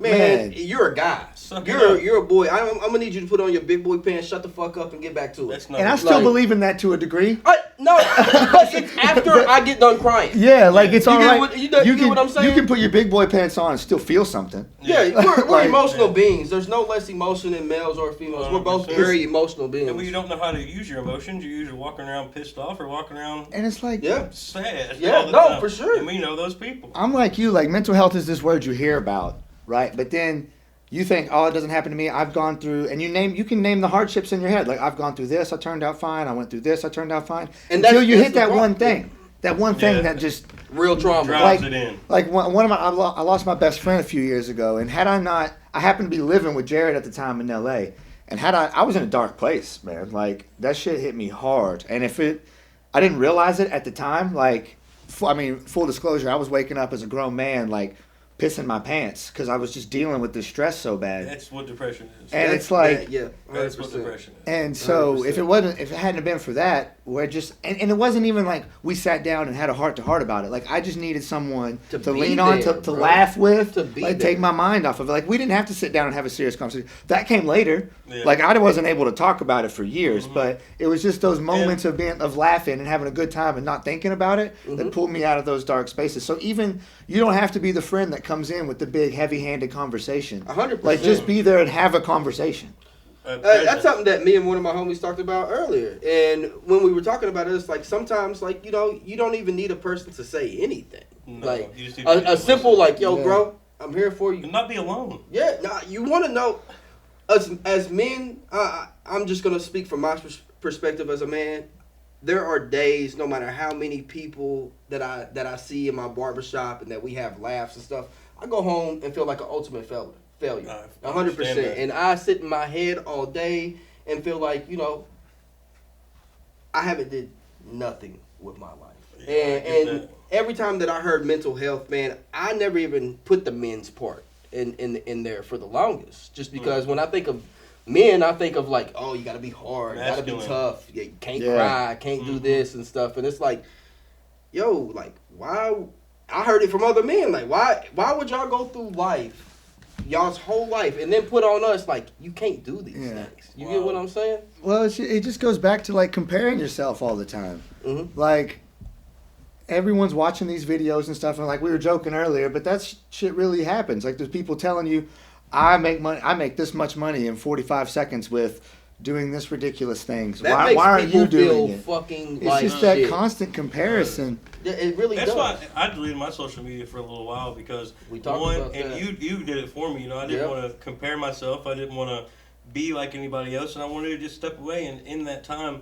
Man, you're a guy. Suck it You're a boy. I'm gonna need you to put on your big boy pants, shut the fuck up, and get back to it. That's not And I still believe in that to a degree. No, but it's after I get done crying. Yeah, like it's all right. You get what I'm saying? You can put your big boy pants on and still feel something. Yeah, we're Like- emotional beings. There's no less emotion in males or females. We're both 100%. very emotional beings. And when you don't know how to use your emotions, you're usually walking around pissed off or walking around And it's like, sad. Yeah, all the no, time. for sure. And we know those people. I'm like you. Like mental health is this word you hear about, right? But then you think, oh, it doesn't happen to me. I've gone through, and you can name the hardships in your head. Like I've gone through this, I turned out fine. I went through this, I turned out fine. And until you that's hit the that problem. one thing, that just Real trauma. Drives it in. like one of my, I lost my best friend a few years ago, and had I not, I happened to be living with Jared at the time in L.A. And had I was in a dark place, man. Like that shit hit me hard, and I didn't realize it at the time. Like, full disclosure, I was waking up as a grown man, like pissing my pants because I was just dealing with this stress so bad. That's what depression is. And it's like, yeah, That's what 100%. depression is. and so 100%. if it hadn't been for that, where just and it wasn't even like we sat down and had a heart to heart about it. Like I just needed someone To to be lean on, there, to bro. laugh with, To be like there. take my mind off of it. Like we didn't have to sit down and have a serious conversation. That came later. Yeah. Like I wasn't able to talk about it for years, Mhm. but it was just those moments of laughing and having a good time and not thinking about it that pulled me out of those dark spaces. So even you don't have to be the friend that comes in with the big heavy-handed conversation. 100%. Like just be there and have a conversation. That's something that me and one of my homies talked about earlier. And when we were talking about it, it's like sometimes, like, you know, you don't even need a person to say anything. No, like, you just need to a simple, like, yo, Yeah. bro, I'm here for you. And not be alone. Yeah, nah, you want to know, as men, I'm just going to speak from my perspective as a man. There are days, no matter how many people that I see in my barbershop and that we have laughs and stuff, I go home and feel like an ultimate failure. I 100%. understand that. And I sit in my head all day and feel like, you know, I haven't did nothing with my life. Yeah, I get and that. every time that I heard mental health, man, I never even put the men's part in there for the longest. Just because when I think of men, I think of like, oh, you got to be hard, you got to be Masculine. tough, you can't Yeah. cry, can't do this and stuff. And it's like, yo, like, why? I heard it from other men. Like, why would y'all go through life, y'all's whole life, and then put on us like you can't do these Yeah. things? You get what I'm saying? Well, it just goes back to like comparing yourself all the time. Mm-hmm. Like everyone's watching these videos and stuff, and like we were joking earlier, but that shit really happens. Like there's people telling you, I make this much money in 45 seconds with doing this ridiculous things. That why makes aren't people you doing feel it? fucking It's like just that shit. constant comparison. Yeah, it really That's does. why I deleted my social media for a little while because We talked one, about and that. you did it for me. You know, I didn't Yep. want to compare myself. I didn't want to be like anybody else, and I wanted to just step away. And in that time,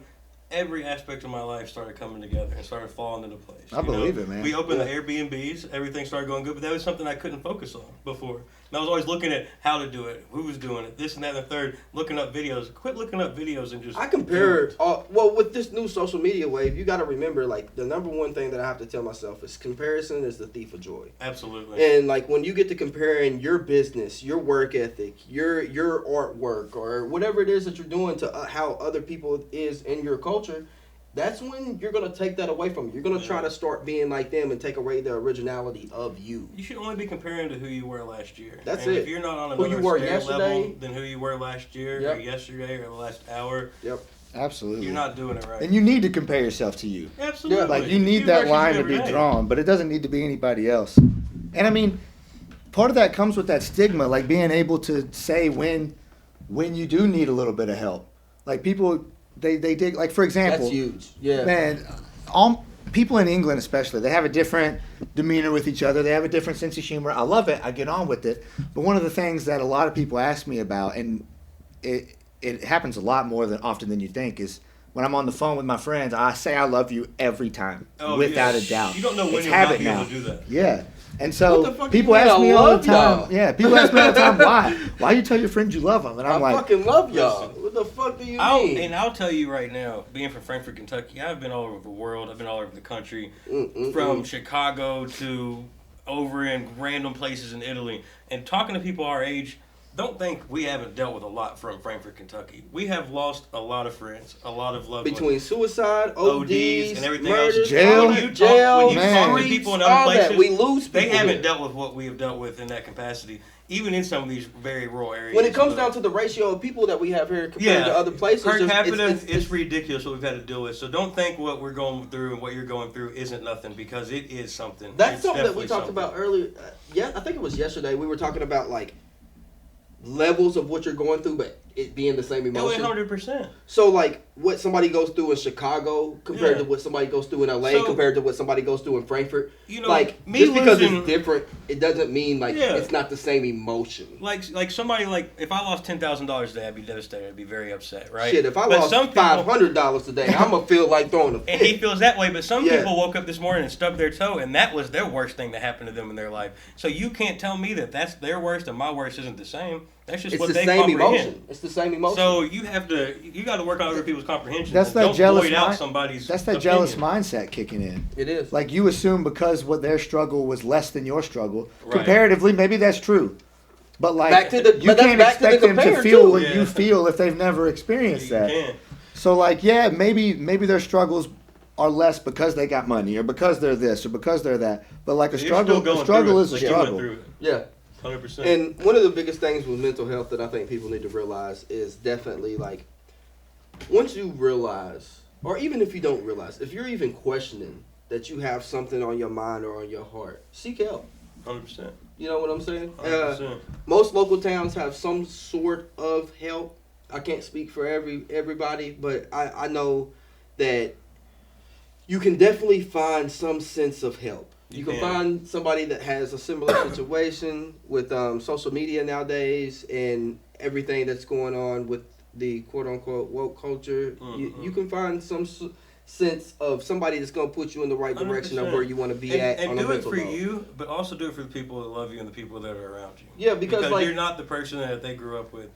every aspect of my life started coming together and started falling into place. I believe it, man. We opened the Airbnbs. Everything started going good, but that was something I couldn't focus on before. And I was always looking at how to do it, who was doing it, this and that and the third, looking up videos. Quit looking up videos and just I compare, do it. well, with this new social media wave, you got to remember, like, the number one thing that I have to tell myself is comparison is the thief of joy. Absolutely. And, like, when you get to comparing your business, your work ethic, your artwork, or whatever it is that you're doing to how other people is in your culture, that's when you're going to take that away from you. You're going to try to start being like them and take away the originality of you. You should only be comparing to who you were last year. That's and it. If you're not on Who another you were scale yesterday. level than who you were last year Yep. or yesterday or the last hour, Yep. Absolutely. you're not doing it right. And you need to compare yourself to you. Absolutely. Like you need that versus line you to be every day. drawn, but it doesn't need to be anybody else. And I mean, part of that comes with that stigma, like being able to say when you do need a little bit of help. Like people, they dig. Like for example, That's huge. Yeah. man, all people in England especially, they have a different demeanor with each other. They have a different sense of humor. I love it. I get on with it. But one of the things that a lot of people ask me about, and it happens a lot more than often than you think, is when I'm on the phone with my friends, I say I love you every time, Oh, without yeah. a doubt. You don't know when it's you'll not habit be able now. to do that. Yeah. And What so the fuck people you mean ask I me all the love y'all? time. Yeah, people ask me all the time why you tell your friends you love them, and I I'm like, fucking love y'all. Listen. What the fuck do you I'll, mean? and I'll tell you right now, being from Frankfort, Kentucky, I've been all over the world. I've been all over the country, from Chicago to over in random places in Italy. And talking to people our age, don't think we haven't dealt with a lot from Frankfort, Kentucky. We have lost a lot of friends, a lot of loved Between ones. suicide, ODs ODs, and everything murders, else. Jail. When you jail, talk, when you man. talk to people in all other that. places, We lose people they haven't here. dealt with what we have dealt with in that capacity. even in some of these very rural areas. When it comes down to the ratio of people that we have here compared to other places, per capita, it's ridiculous what we've had to deal with. So don't think what we're going through and what you're going through isn't nothing, because it is something. That's something that we talked about earlier. Yeah, I think it was yesterday. We were talking about like levels of what you're going through, but it being the same emotion. 100%. So like what somebody goes through in Chicago compared to what somebody goes through in LA compared to what somebody goes through in Frankfurt. You know, like just because it's different, it doesn't mean like it's not the same emotion. Like somebody, like if I lost $10,000 today, I'd be devastated. I'd be very upset, right? Shit, if I lost $500 today, I'm gonna feel like throwing a fit. And he feels that way, but some people woke up this morning and stubbed their toe, and that was their worst thing that happened to them in their life. So you can't tell me that that's their worst and my worst isn't the same. That's just what they comprehend. Emotion. It's the same emotion. So you got to work on other people's comprehension. That's that jealous jealous opinion. mindset kicking in. It is. Like you assume because what their struggle was less than your struggle. Right. Comparatively, maybe that's true. But like you can't expect them to feel what you feel if they've never experienced that. Can. So like maybe their struggles are less because they got money or because they're this or because they're that. But like a struggle is a struggle. Yeah. 100%. And one of the biggest things with mental health that I think people need to realize is definitely like once you realize, or even if you don't realize, if you're even questioning that you have something on your mind or on your heart, seek help. 100%. You know what I'm saying? 100%. Most local towns have some sort of help. I can't speak for everybody, but I know that you can definitely find some sense of help. You can find somebody that has a similar situation with social media nowadays and everything that's going on with the quote-unquote woke culture. Mm-hmm. You can find some sense of somebody that's going to put you in the right direction 100%. Of where you want to be at. And on do a it for level. You, but also do it for the people that love you and the people that are around you. Yeah, because like, you're not the person that they grew up with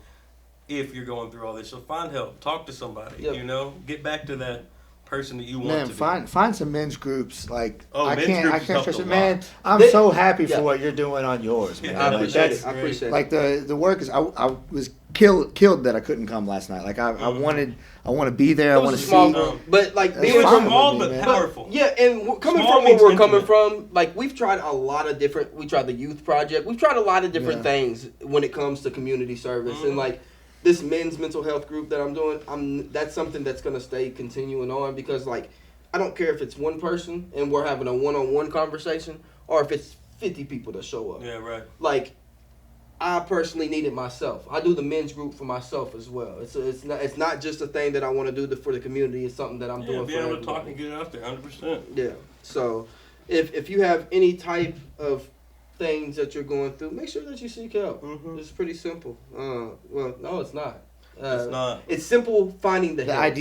if you're going through all this. So find help. Talk to somebody. Yep. You know, get back to that person that you want to find some men's groups. Like I men's can't groups stress it, man. I'm so happy for what you're doing on yours, man. I appreciate it. Like the work is. I was killed that I couldn't come last night. Like I want to be there. I want to see. But like being small but powerful. Yeah, and coming from where we're coming from, like we've tried a lot of different. We tried the youth project. We've tried a lot of different things when it comes to community service and like. This men's mental health group that I'm doing, that's something that's going to stay continuing on because, like, I don't care if it's one person and we're having a one-on-one conversation or if it's 50 people that show up. Yeah, right. Like, I personally need it myself. I do the men's group for myself as well. It's not just a thing that I want to do for the community. It's something that I'm doing for everybody. Be able to talk and get it out there, 100%. Yeah. So, if you have any type of things that you're going through, make sure that you seek help. Mm-hmm. It's pretty simple. Well, no, it's not. It's not. It's simple finding the help.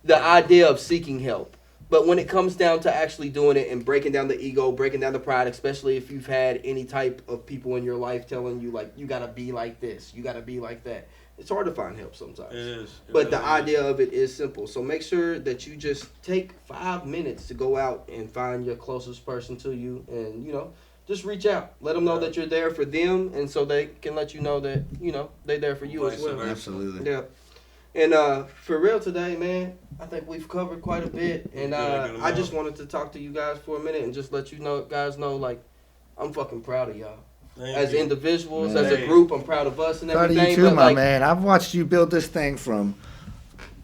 The idea of seeking help. But when it comes down to actually doing it and breaking down the ego, breaking down the pride, especially if you've had any type of people in your life telling you, like, you got to be like this, you got to be like that, it's hard to find help sometimes. It is. But the idea of it is simple. So make sure that you just take 5 minutes to go out and find your closest person to you and, just reach out. Let them know that you're there for them, and so they can let you know that, they're there for you as well. Absolutely. Yeah. And for real today, man, I think we've covered quite a bit. And I just wanted to talk to you guys for a minute and just let you guys know, like, I'm fucking proud of y'all. As individuals, as a group, I'm proud of us and everything. Proud of you too, my man. I've watched you build this thing from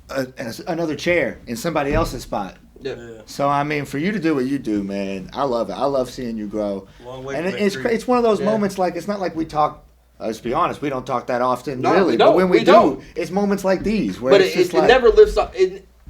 another chair in somebody else's spot. Yeah. So I mean, for you to do what you do, man, I love it. I love seeing you grow. Long way and it's one of those moments. Like it's not like we talk. Let's be honest, we don't talk that often, really. But when we do, it's moments like these where but it's just it never lifts up.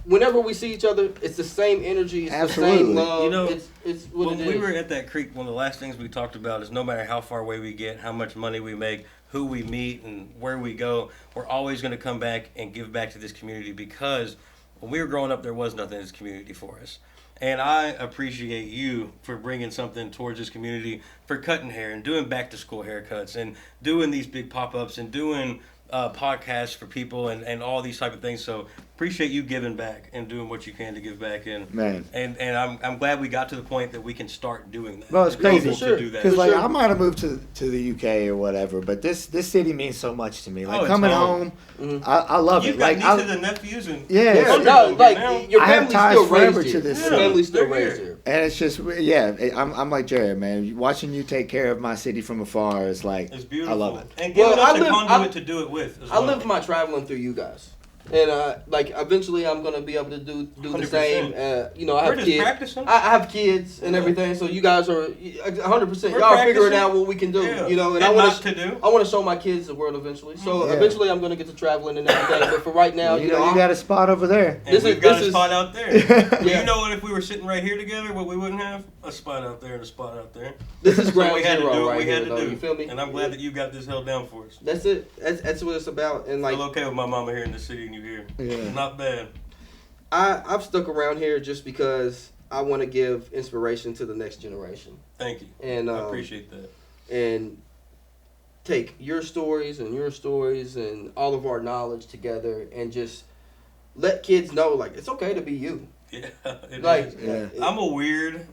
Whenever we see each other, it's the same energy. It's Absolutely. The same love. It's what when it we is. were at that creek, one of the last things we talked about is no matter how far away we get, how much money we make, who we meet, and where we go, we're always going to come back and give back to this community because when we were growing up, there was nothing in this community for us. And I appreciate you for bringing something towards this community, for cutting hair and doing back-to-school haircuts and doing these big pop-ups and doing podcasts for people and all these type of things. So appreciate you giving back and doing what you can to give back. Man. And I'm glad we got to the point that we can start doing that. Well, it's crazy To do that. because like sure. I might have moved to the UK or whatever, but this city means so much to me. Like it's coming home. home, I love You've it. got Like nieces and nephews and Yeah. Yeah, hundreds no, of them like now. your I have family's ties still forever raised to here. this Your city. family's still They're raised here. here. and it's just I'm like Jared, man. Watching you take care of my city from afar is like It's beautiful. I love it. And giving Well, us I a live- conduit to do it with. As I well. live my traveling through you guys. And like eventually, I'm gonna be able to do the 100%. same. You know, I We're have just kids. practicing. I have kids and everything. So you guys are 100%. We're Y'all are figuring practicing. out what we can do. Yeah. You know, and And I not want to do. I want to show my kids the world eventually. So Yeah. eventually, I'm gonna get to traveling and everything. But for right now, you you know, know, you got a spot over there. And This we've is- got this a is- spot out there. Yeah. You know what? If we were sitting right here together, what we wouldn't have? A spot out there and a spot out there. this is So ground we had to zero do what right we here. had to Though, do. you feel me? And I'm glad that you got this held down for us. That's it. That's what it's about. And I like, feel okay with my mama here in the city and you here. Yeah. Not bad. I've stuck around here just because I want to give inspiration to the next generation. Thank you. And I appreciate that. and take your stories and all of our knowledge together and just let kids know like it's okay to be you. Yeah. It Like is. Yeah. I'm a weird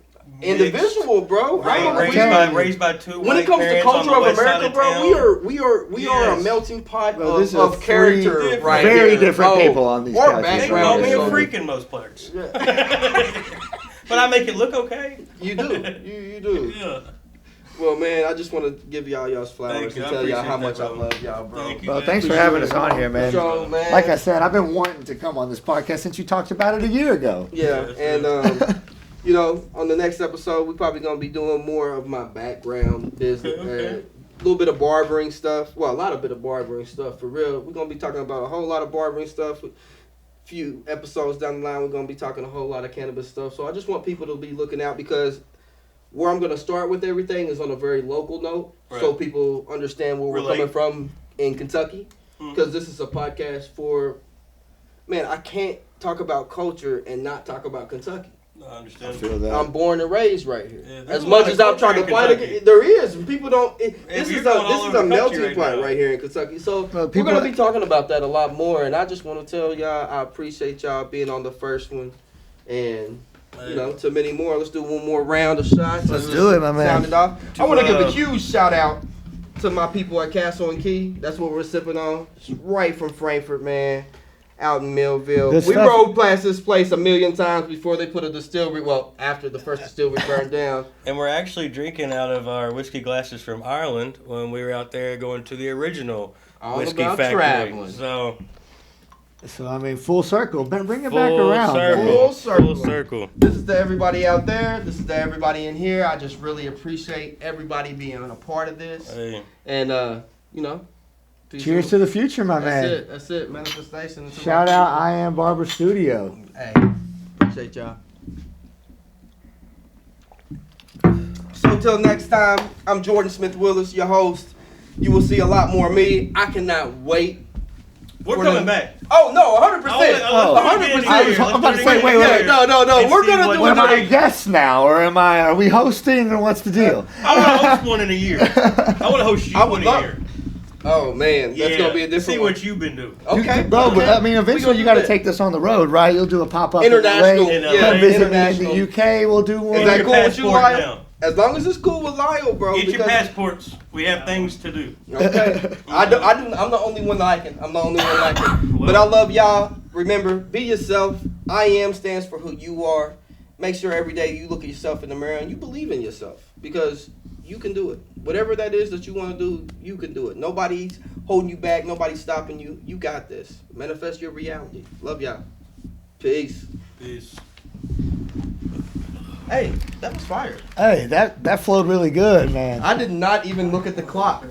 individual, bro. Right, I'm a raised weird- by raised by two. when it white comes to parents on culture the of west side America, bro, town. we are a Yes. melting pot Bro, this is of three character different- right very here. different Oh, people on these our couches. They background call is me a so- freak in most parts. Yeah. But I make it look okay. You do. You do. Yeah. Well, man, I just want to give y'all's flowers Thank you. and I tell y'all appreciate how that, much I brother. love y'all, bro. Thank you. Well, man. thanks for having us on here, man. Strong, man. Like I said, I've been wanting to come on this podcast since you talked about it a year ago. Yeah, Yes, and you know, on the next episode, we're probably gonna be doing more of my background business, Okay. a little bit of barbering stuff. Well, a lot of bit of barbering stuff for real. We're gonna be talking about a whole lot of barbering stuff. Few episodes down the line, we're gonna be talking a whole lot of cannabis stuff. So I just want people to be looking out because where I'm gonna start with everything is on a very local note, so Right. people understand where we're Relate. coming from in Kentucky. Mhm. Because this is a podcast for, man, I can't talk about culture and not talk about Kentucky. I I understand. feel that. I'm born and raised right here. Yeah, there's As a lot much of as I'm trying to culture in fight Kentucky. against, there is. People don't. This you're is going all this over is the a country melting right pot now. right here in Kentucky. So Well, we're people- gonna be talking about that a lot more. And I just want to tell y'all, I appreciate y'all being on the first one, and you know, to many more. Let's do one more round of shots. Let's and do it, my man. Sound it off. To, I want to give a uh, huge shout out to my people at Castle and Key. That's what we're sipping on. It's right from Frankfurt, man. Out in Millville. Good We stuff. rode past this place a million times before they put a distillery. Well, after the first distillery burned down. And we're actually drinking out of our whiskey glasses from Ireland when we were out there going to the original All whiskey about factory. traveling. So So I mean, full circle. Bring it back full around. circle. man. Full circle. Full circle. This is to everybody out there. This is to everybody in here. I just really appreciate everybody being a part of this. Hey, And, you know. peace Cheers out. to the future, my That's man. it. That's it. Manifestation. Until Shout my- out I Am Barber Studio. Hey, appreciate y'all. So until next time, I'm Jordan Smith Willis, your host. You will see a lot more of me. I cannot wait. we're For coming the- back. Oh no, 100%. Oh. 100%. I'm about to say, wait, Yeah, no. And We're see gonna what do Am I it. a guest now, or are we hosting, or what's the deal? I want to host one in a year. I want to host you I would one love- a year. Oh man, that's Yeah. gonna be a different See one. what you've been doing. Okay, Bro, but I mean, We eventually gonna you do got to that. take this on the road, right? You'll do a pop-up International, in LA. yeah, Come visit me in international. the UK, we'll do one. Is Get that your cool with you, passport Lyle? now. As long as it's cool with Lyle, bro. Get your because- passports. We have things to do. Okay. I'm the only one liking. I'm the only one liking. But I love y'all. Remember, be yourself. I am stands for who you are. Make sure every day you look at yourself in the mirror and you believe in yourself because you can do it. Whatever that is that you want to do, you can do it. Nobody's holding you back. Nobody's stopping you. You got this. Manifest your reality. Love y'all. Peace. Peace. Hey, that was fire. Hey, that flowed really good, man. I did not even look at the clock.